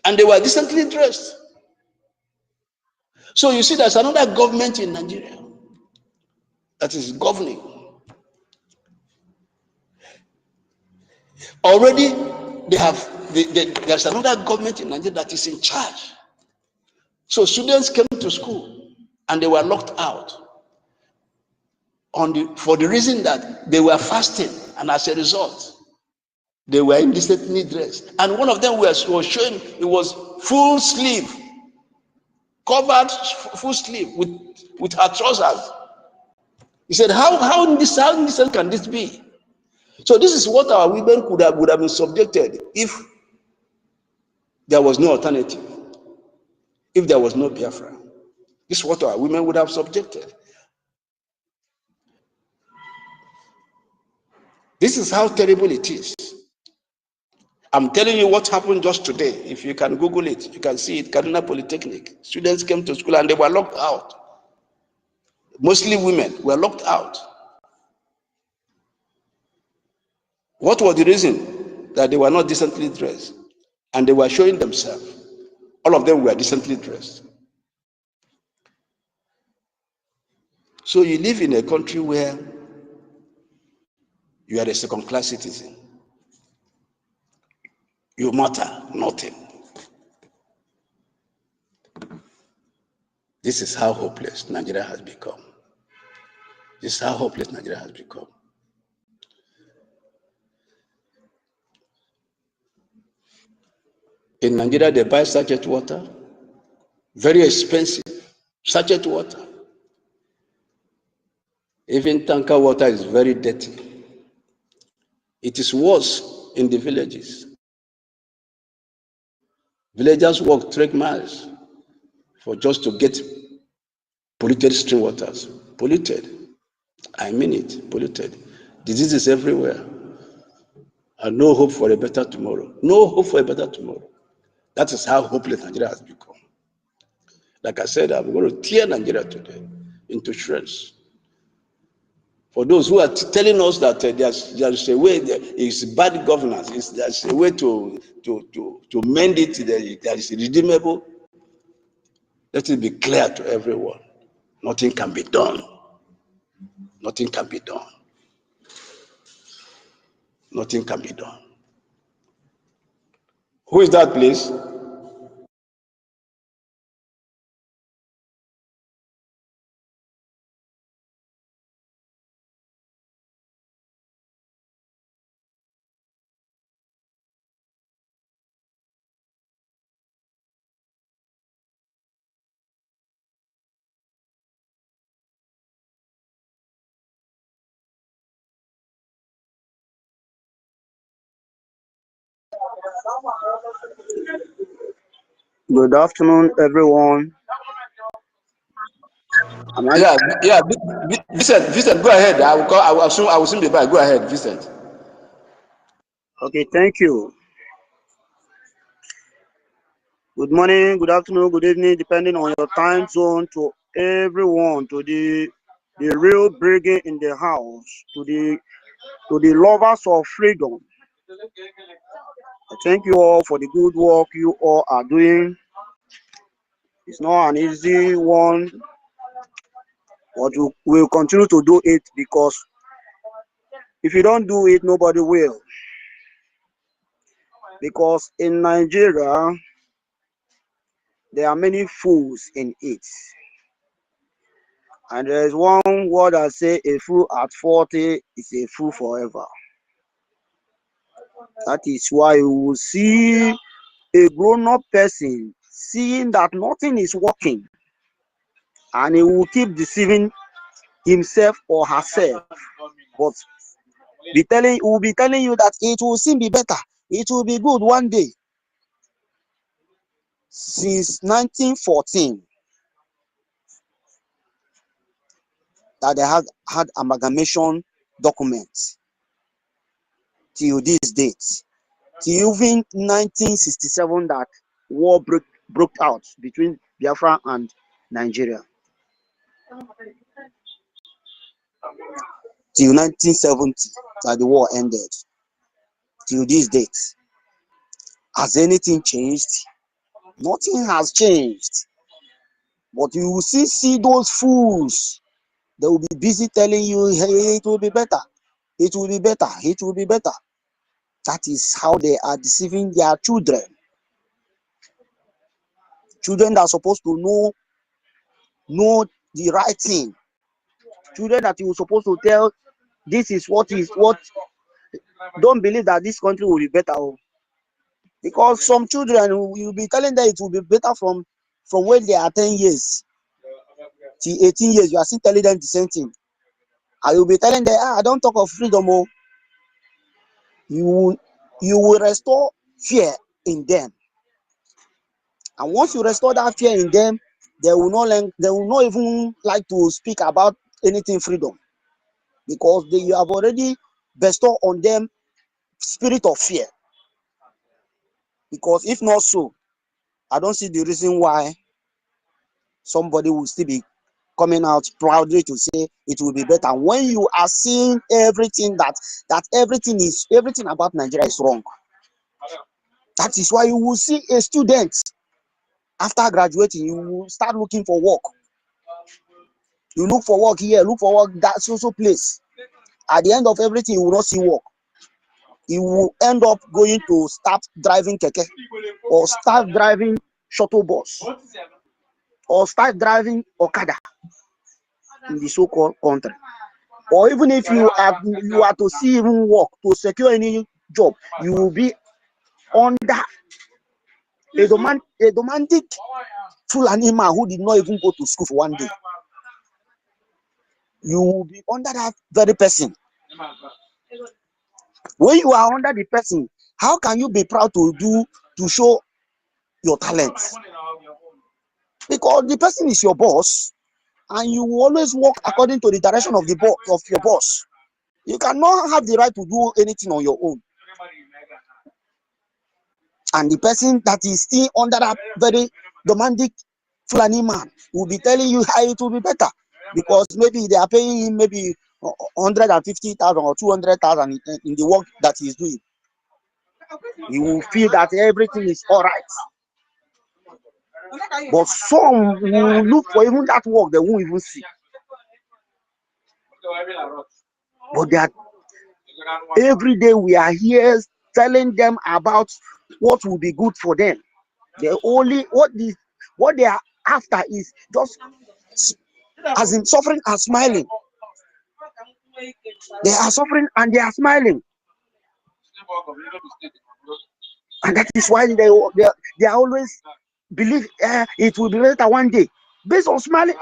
[SPEAKER 1] And they were decently dressed. So you see, there's another government in Nigeria that is governing. Already, there's another government in Nigeria that is in charge. So students came to school and they were locked out for the reason that they were fasting, and as a result, they were indecently dressed. And one of them was showing, it was full sleeve, covered full sleeve with her trousers. He said, how indecent can this be? So this is what our women would have been subjected if there was no alternative, if there was no Biafra. This is what our women would have subjected. This is how terrible it is. I'm telling you what happened just today. If you can Google it, you can see it. Kaduna Polytechnic. Students came to school and they were locked out. Mostly women were locked out. What was the reason? That they were not decently dressed. And they were showing themselves. All of them were decently dressed. So you live in a country where you are a second-class citizen. You matter nothing. This is how hopeless Nigeria has become. This is how hopeless Nigeria has become. In Nigeria, they buy sachet water, very expensive sachet water. Even tanker water is very dirty. It is worse in the villages. Villagers walk 3 miles for just to get polluted stream waters. Polluted. I mean it, polluted. Diseases everywhere. And no hope for a better tomorrow. No hope for a better tomorrow. That is how hopeless Nigeria has become. Like I said, I'm going to tear Nigeria today into shreds. For those who are telling us that there's a way, it's bad governance, there's a way to mend it, that is redeemable, let it be clear to everyone. Nothing can be done. Nothing can be done. Nothing can be done. Who is that, please?
[SPEAKER 4] Good afternoon, everyone.
[SPEAKER 1] Yeah, Vincent, go ahead. I will soon be back. Go ahead, Vincent.
[SPEAKER 4] Okay, thank you. Good morning, good afternoon, good evening, depending on your time zone, to everyone, to the real brigade in the house, to the lovers of freedom. I thank you all for the good work you all are doing. It's not an easy one, but we'll continue to do it, because if you don't do it, nobody will. Because in Nigeria, there are many fools in it. And there is one word that says a fool at 40 is a fool forever. That is why you will see a grown-up person seeing that nothing is working, and he will keep deceiving himself or herself, but will be telling you that it will soon be better, it will be good one day. Since 1914, that they had amalgamation documents till this date, till even 1967, that war broke out between Biafra and Nigeria. Till 1970, that the war ended. Till this date, has anything changed? Nothing has changed. But you will see those fools. They will be busy telling you, hey, it will be better. It will be better. It will be better. That is how they are deceiving their children. Children that are supposed to know the right thing. Children that you were supposed to tell, this is what. Don't believe that this country will be better. Because some children, you'll be telling them it will be better from when they are 10 years till 18 years. You are still telling them the same thing. And you'll be telling them, don't talk of freedom. You will restore fear in them. And once you restore that fear in them, they will not even like to speak about anything freedom, because you have already bestow on them spirit of fear. Because if not so, I don't see the reason why somebody will still be coming out proudly to say it will be better when you are seeing everything that everything about Nigeria is wrong. That is why you will see a student after graduating, you will start looking for work. You look for work here, look for work that so place. At the end of everything, you will not see work. You will end up going to start driving keke, or start driving shuttle bus, or start driving Okada in the so-called country. Or even if you are to see even work, to secure any job, you will be under a romantic full animal who did not even go to school for one day. You will be under that very person. When you are under the person, how can you be proud to show your talents? Because the person is your boss, and you will always work according to the direction of your boss. You cannot have the right to do anything on your own. And the person that is still under that very romantic Fulani man will be telling you how it will be better, because maybe they are paying him maybe 150,000 or 200,000 in the work that he is doing. He will feel that everything is all right. But some will look for even that work they won't even see. But they are, every day we are here telling them about what will be good for them. They only what they are after is just as in suffering and smiling. They are suffering and they are smiling, and that is why they always believe it will be better one day, based on smiling,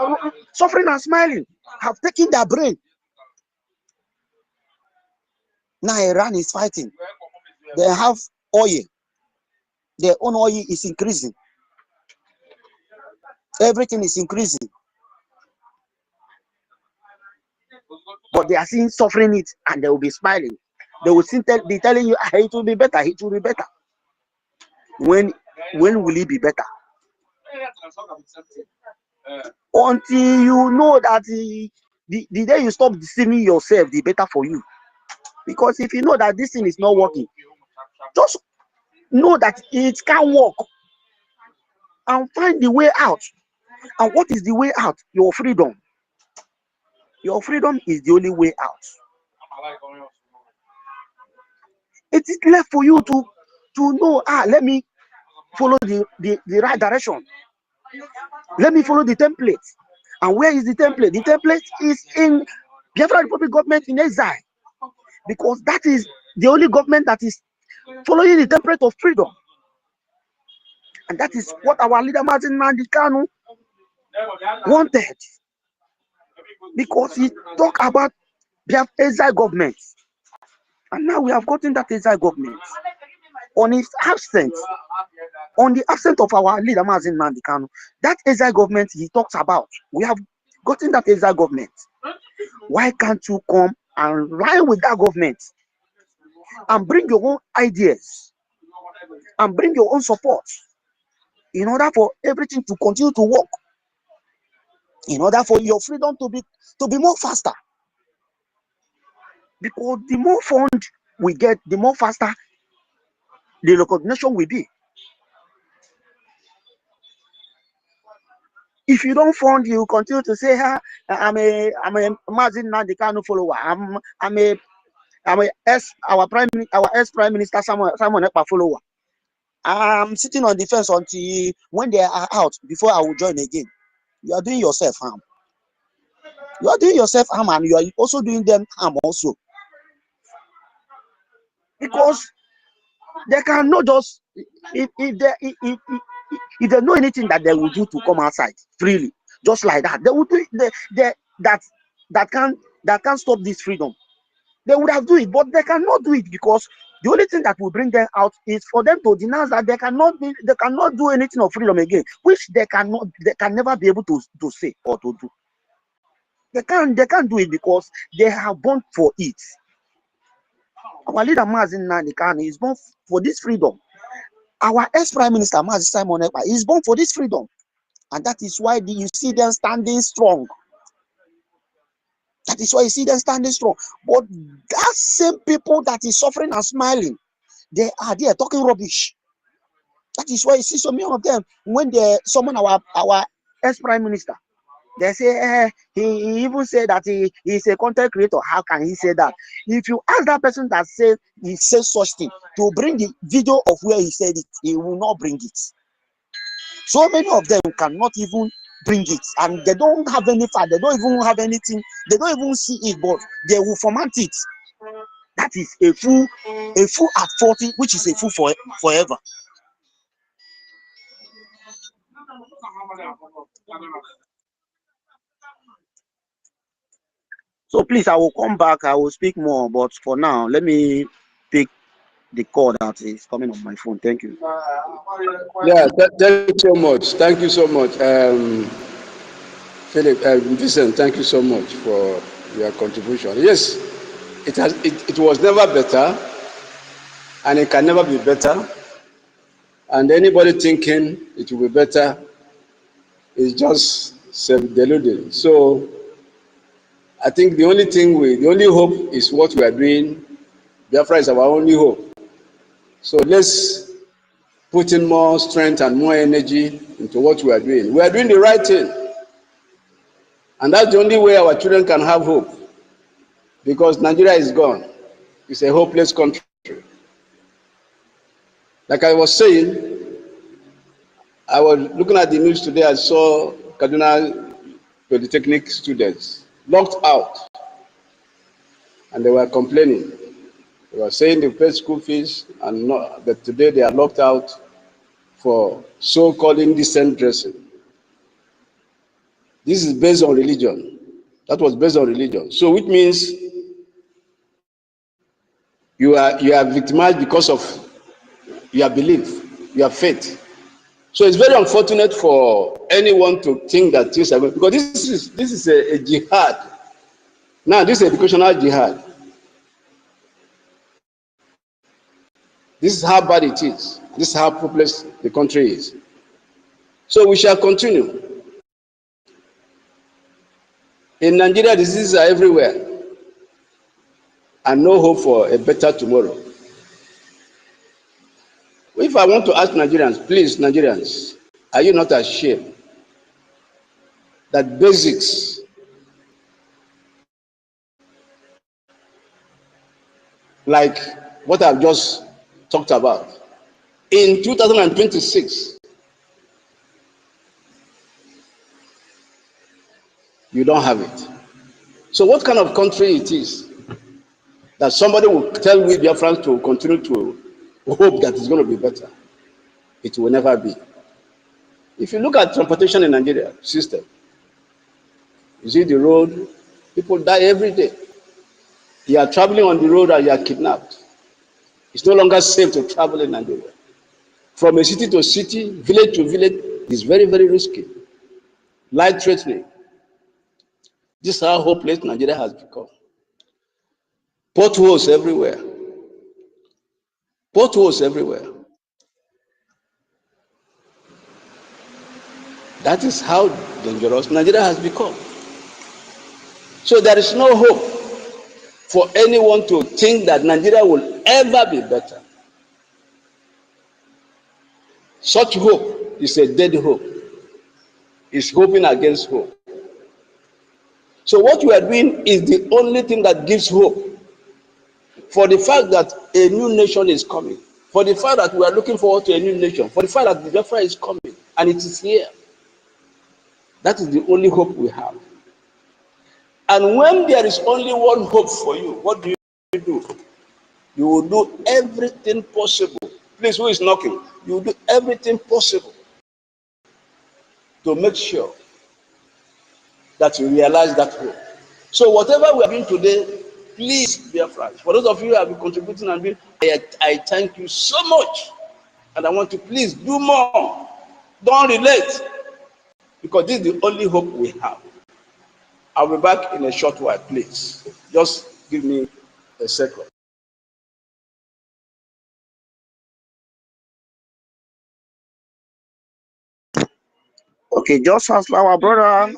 [SPEAKER 4] suffering and smiling have taken their brain. Now Iran is fighting. They have oil. Their own oil is increasing. Everything is increasing. But they are seeing suffering it, and they will be smiling. They will still be telling you, it will be better, it will be better. When will it be better? Until you know that the day you stop deceiving yourself, the better for you. Because if you know that this thing is not working, just know that it can work and find the way out. And what is the way out? Your freedom. Your freedom is the only way out. It is left for you to know, let me follow the right direction. Let me follow the template. And where is the template? The template is in Biafra Republic government in exile, because that is the only government that is following the template of freedom. And that is what our leader NNAMDI KANU wanted, because he talked about exile government. And now we have gotten that exile government. On his absence, on the absence of our leader NNAMDI KANU, that exile government he talks about, we have gotten that exile government. Why can't you come and line with that government and bring your own ideas and bring your own support in order for everything to continue to work, in order for your freedom to be more faster? Because the more fund we get, the more faster the recognition will be. If you don't fund, you continue to say, I'm a NNAMDI KANU follower. I'm our ex-prime minister Simon Ekpa follower. I'm sitting on the fence until when they are out before I will join again. You are doing yourself harm. You are doing yourself harm, and you are also doing them harm also. Because they cannot just, if they know anything that they will do to come outside freely, just like that, they will do it. That can't stop this freedom. They would have do it, but they cannot do it, because the only thing that will bring them out is for them to denounce that they cannot do anything of freedom again, which they can never be able to say or to do. They can't do it, because they have born for it. Our leader, NNAMDI KANU, is born for this freedom. Our ex-prime minister, Simon Ekpa, is born for this freedom. And that is why you see them standing strong. That is why you see them standing strong. But that same people that is suffering and smiling, they are there talking rubbish. That is why you see so many of them, when they summon our ex-prime minister, they say, he even said that he is a content creator. How can he say that? If you ask that person that said he said such thing to bring the video of where he said it, he will not bring it. So many of them cannot even bring it, and they don't have any fact, they don't even have anything, they don't even see it, but they will foment it. That is a fool at 40, which is a fool forever. So please, I will come back, I will speak more, but for now, let me pick the call that is coming on my phone. Thank you.
[SPEAKER 1] Yeah, thank you so much. Thank you so much. Philip, Vincent, thank you so much for your contribution. Yes, it was never better, and it can never be better. And anybody thinking it will be better is just self-deluded. So I think the only hope is what we are doing. Biafra is our only hope. So let's put in more strength and more energy into what we are doing. We are doing the right thing. And that's the only way our children can have hope. Because Nigeria is gone. It's a hopeless country. Like I was saying, I was looking at the news today, I saw Kaduna Polytechnic students locked out. And they were complaining. They were saying they paid school fees, and that today they are locked out for so-called indecent dressing. This is based on religion. That was based on religion. So which means you are victimized because of your belief, your faith. So it's very unfortunate for anyone to think that things are going, because this is a jihad. Now this is educational jihad. This is how bad it is. This is how hopeless the country is. So we shall continue. In Nigeria, diseases are everywhere, and no hope for a better tomorrow. If I want to ask Nigerians, please, Nigerians, are you not ashamed that basics like what I've just talked about, in 2026, you don't have it? So what kind of country it is that somebody will tell we Biafrans to continue to hope that it's going to be better? It will never be. If you look at transportation in Nigeria system, you see the road, people die every day. You are traveling on the road and you are kidnapped. It's no longer safe to travel in Nigeria. From a city to city, village to village, is very, very risky. Life threatening. This is how hopeless Nigeria has become. Potholes everywhere. Potholes everywhere. That is how dangerous Nigeria has become. So there is no hope for anyone to think that Nigeria will ever be better. Such hope is a dead hope. It's hoping against hope. So what we are doing is the only thing that gives hope for the fact that a new nation is coming, for the fact that we are looking forward to a new nation, for the fact that the Biafra is coming and it is here. That is the only hope we have. And when there is only one hope for you, what do? You will do everything possible. Please, who is knocking? You will do everything possible to make sure that you realize that hope. So whatever we are doing today, please, dear friends, for those of you who have been contributing and doing, I thank you so much. And I want to please do more. Don't relate. Because this is the only hope we have. I'll be back in a short while, please. Just give me a second.
[SPEAKER 4] Okay, just as our brother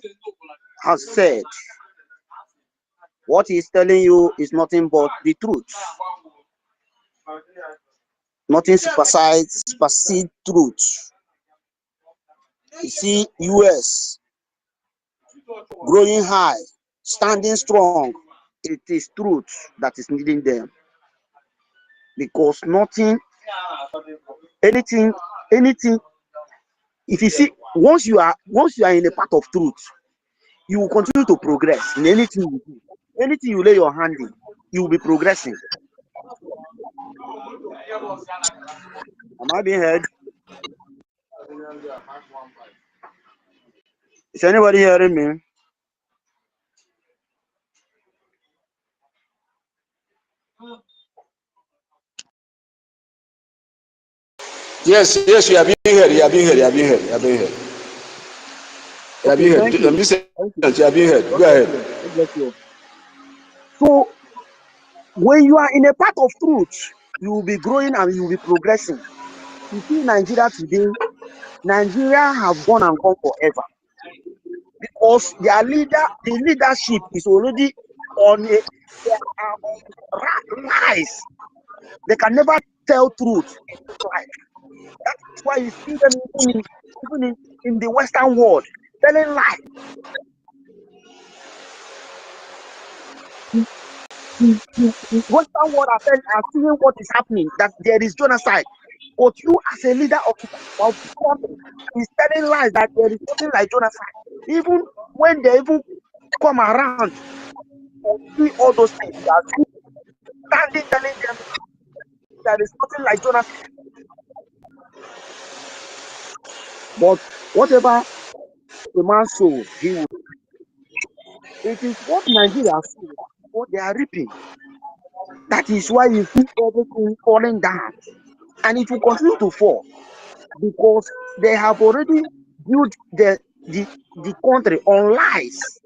[SPEAKER 4] has said, what he's telling you is nothing but the truth. Nothing supersede truth. You see, US growing high, standing strong. It is truth that is needing them. Because anything, if you see, once you are in a path of truth, you will continue to progress in anything you do. Anything you lay your hand in, you will be progressing. Am I being heard? Is anybody hearing me?
[SPEAKER 1] Yes, you are being heard. You are being heard. You are being heard. You are being heard. You are
[SPEAKER 4] Okay,
[SPEAKER 1] being
[SPEAKER 4] thank
[SPEAKER 1] heard.
[SPEAKER 4] you. Thank you.
[SPEAKER 1] You are being heard.
[SPEAKER 4] God
[SPEAKER 1] Go
[SPEAKER 4] bless
[SPEAKER 1] ahead.
[SPEAKER 4] you. God bless you. So when you are in a path of truth, you will be growing and you will be progressing. You see, Nigeria today, Nigeria have gone and gone forever because their the leadership is already on they are on lies. They can never tell truth in this life. That's why you see them even in the Western world telling lies. The Western world are seeing what is happening, that there is genocide. But you, as a leader of the country, is telling lies that there is nothing like genocide. Even when they even come around and see all those things, you are standing telling them there is nothing like genocide. But whatever a man sows, he will. It is what Nigeria sows, what they are reaping. That is why you see everything falling down, and it will continue to fall because they have already built the country on lies,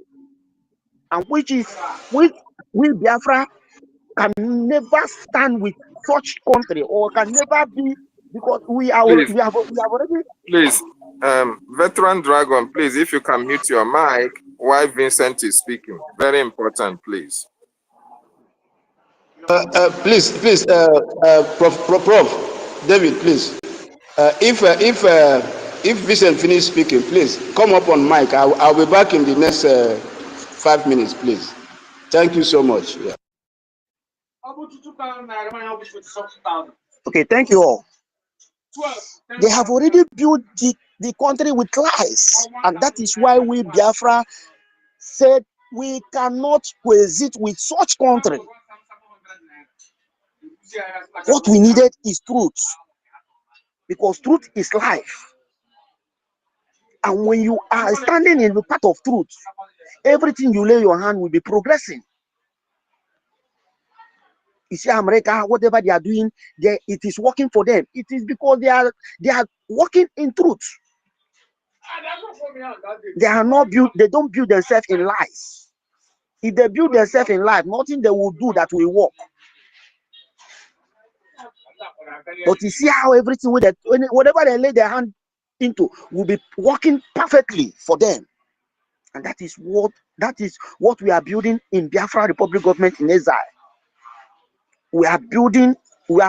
[SPEAKER 4] and which we Biafra can never stand with such country or can never be, because we have already.
[SPEAKER 5] Please, veteran Dragon, please, if you can mute your mic while Vincent is speaking. Very important, please.
[SPEAKER 1] Please, Prof. David, please. If Vincent finish speaking, please come up on mic. I'll be back in the next 5 minutes, please. Thank you so much. Yeah.
[SPEAKER 4] Okay, thank you all. They have already built the country with lies, and that is why we Biafra said we cannot coexist with such country. What we needed is truth, because truth is life. And when you are standing in the path of truth, everything you lay your hand will be progressing. You see, America, whatever they are doing, it is working for them. It is because they are working in truth. They are not built. They don't build themselves in lies. If they build themselves in life, nothing they will do that will work. But you see how everything whatever they lay their hand into will be working perfectly for them. And that is what we are building in Biafra Republic Government in exile. We are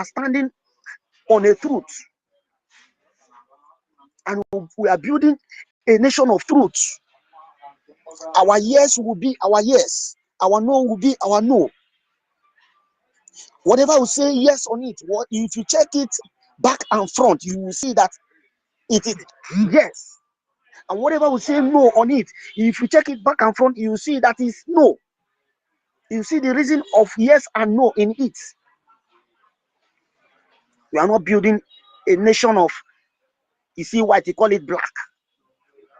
[SPEAKER 4] standing on a truth. And we are building a nation of truth. Our yes will be our yes. Our no will be our no. Whatever we say yes on it, if you check it back and front, you will see that it is yes. And whatever we say no on it, if you check it back and front, you will see that is no. You see the reason of yes and no in it. We are not building a nation of, you see white, you call it black.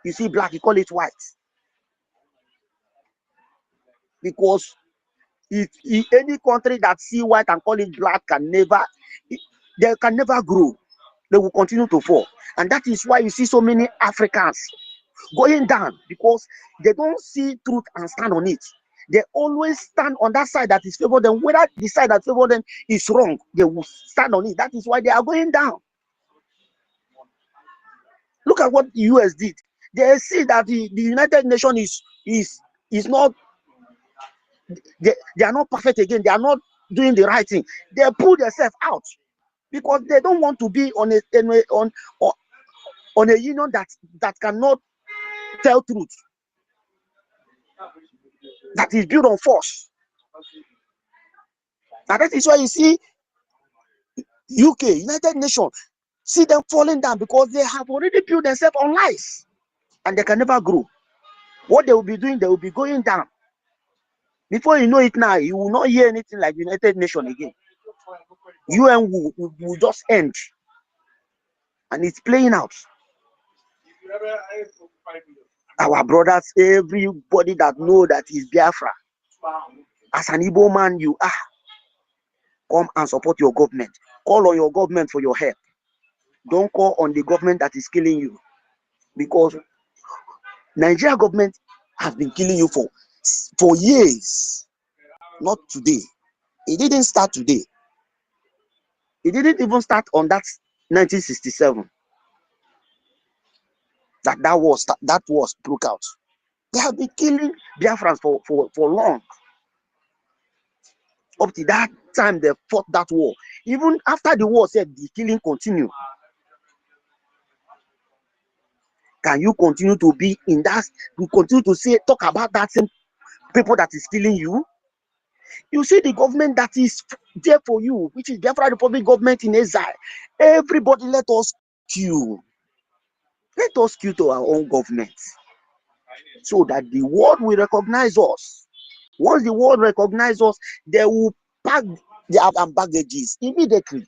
[SPEAKER 4] You see black, you call it white. Because if any country that see white and call it black they can never grow. They will continue to fall. And that is why you see so many Africans going down, because they don't see truth and stand on it. They always stand on that side that is favored them. Whether the side that favored them is wrong, they will stand on it. That is why they are going down. Look at what the US did. they see that the United Nations is not, they are not perfect again. They are not doing the right thing. They pull themselves out because they don't want to be on a union that cannot tell truth, that is built on force. And that is why you see UK, United Nations, see them falling down because they have already built themselves on lies and they can never grow. What they will be doing, they will be going down. Before you know it now, you will not hear anything like United Nations again. UN will just end. And it's playing out. Our brothers, everybody that know that is Biafra, as an Igbo man you are, come and support your government. Call on your government for your help. Don't call on the government that is killing you, because Nigeria government has been killing you for years, not today. It didn't start today. It didn't even start on that 1967. That was broke out. They have been killing Biafrans for long. Up to that time they fought that war. Even after the war said the killing continued. Can you continue to be in that? You continue to talk about that same people that is killing you? You see the government that is there for you, which is Biafra Republic government in exile. Everybody let us queue. Let us queue to our own government so that the world will recognize us. Once the world recognizes us, they will pack their baggages immediately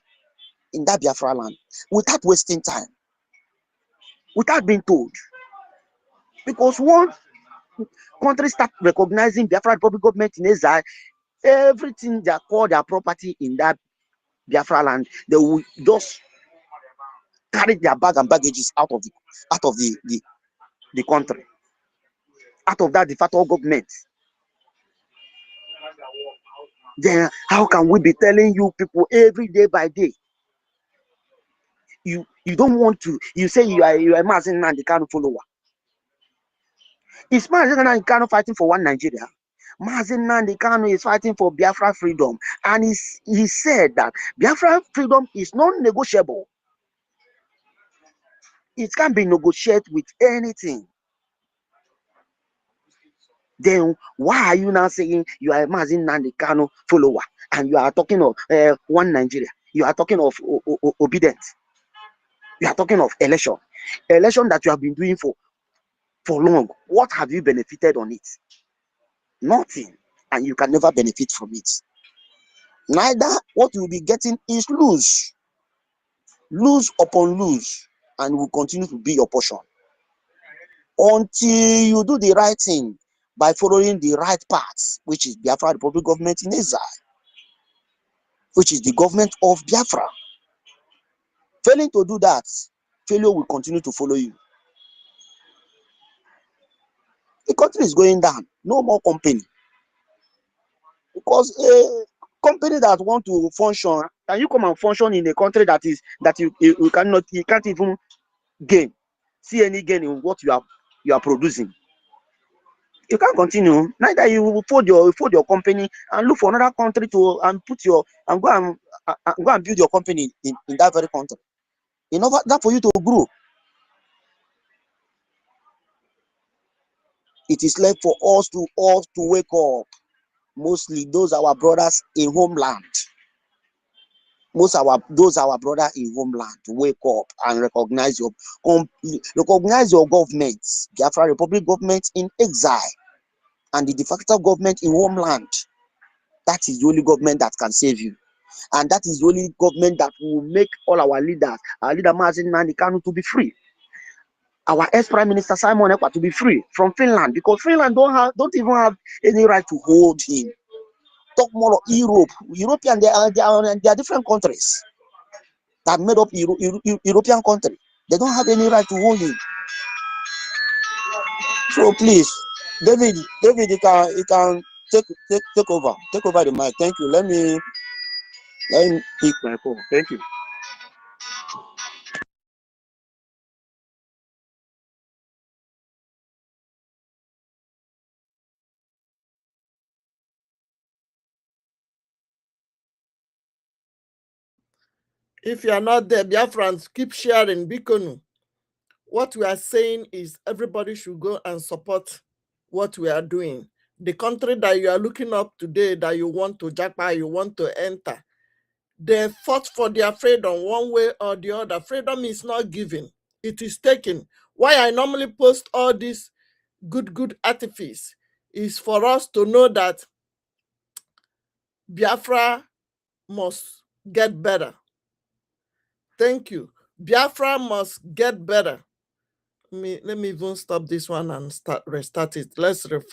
[SPEAKER 4] in that Biafra land without wasting time, without being told. Because once countries start recognizing Biafra Republic government in exile, everything they call their property in that Biafra land, they will just carry their bag and baggages out of the country, out of that de facto government. Then how can we be telling you people every day by day? You don't want to. You say you are Mazi Nnamdi Kanu follower. Is Mazi Nnamdi Kanu fighting for one Nigeria? Mazi Nnamdi Kanu is fighting for Biafra freedom, and he said that Biafra freedom is non-negotiable. It can be negotiated with anything. Then why are you now saying you are Mazi Nnamdi Kanu follower and you are talking of one Nigeria? You are talking of obedience. You are talking of election that you have been doing for long. What have you benefited on it? Nothing, and you can never benefit from it. Neither what you will be getting is lose upon lose, and will continue to be your portion until you do the right thing by following the right path, which is Biafra Republic government in exile, which is the government of Biafra. Failing to do that, failure will continue to follow you. The country is going down. No more company. Because a company that want to function, can you come and function in a country that you can't even see any gain in what you are producing? You can't continue. Neither you will fold your company and look for another country go and build your company in that very country. In order that for you to grow. It is left for us to wake up. Mostly those our brothers in homeland. Those our brothers in homeland to wake up and recognize your government, Biafra Republic government in exile, and the de facto government in homeland. That is the only government that can save you, and that is the only government that will make all our leader Mazi Nnamdi Kanu to be free. Our ex-Prime Minister Simon Ekpa to be free from Finland, because Finland don't even have any right to hold him. Talk more of European, they are different countries that made up European country. They don't have any right to hold him. So please, David, you can take over the mic. Thank you. Let me pick my call. Thank you.
[SPEAKER 2] If you are not there, Biafrans, keep sharing. Bikonu. What we are saying is everybody should go and support what we are doing. The country that you are looking up today, that you want to japa, you want to enter, they fought for their freedom one way or the other. Freedom is not given, it is taken. Why I normally post all these good artifice is for us to know that Biafra must get better. Thank you. Biafra must get better. Let me even stop this one and restart it. Let's refresh.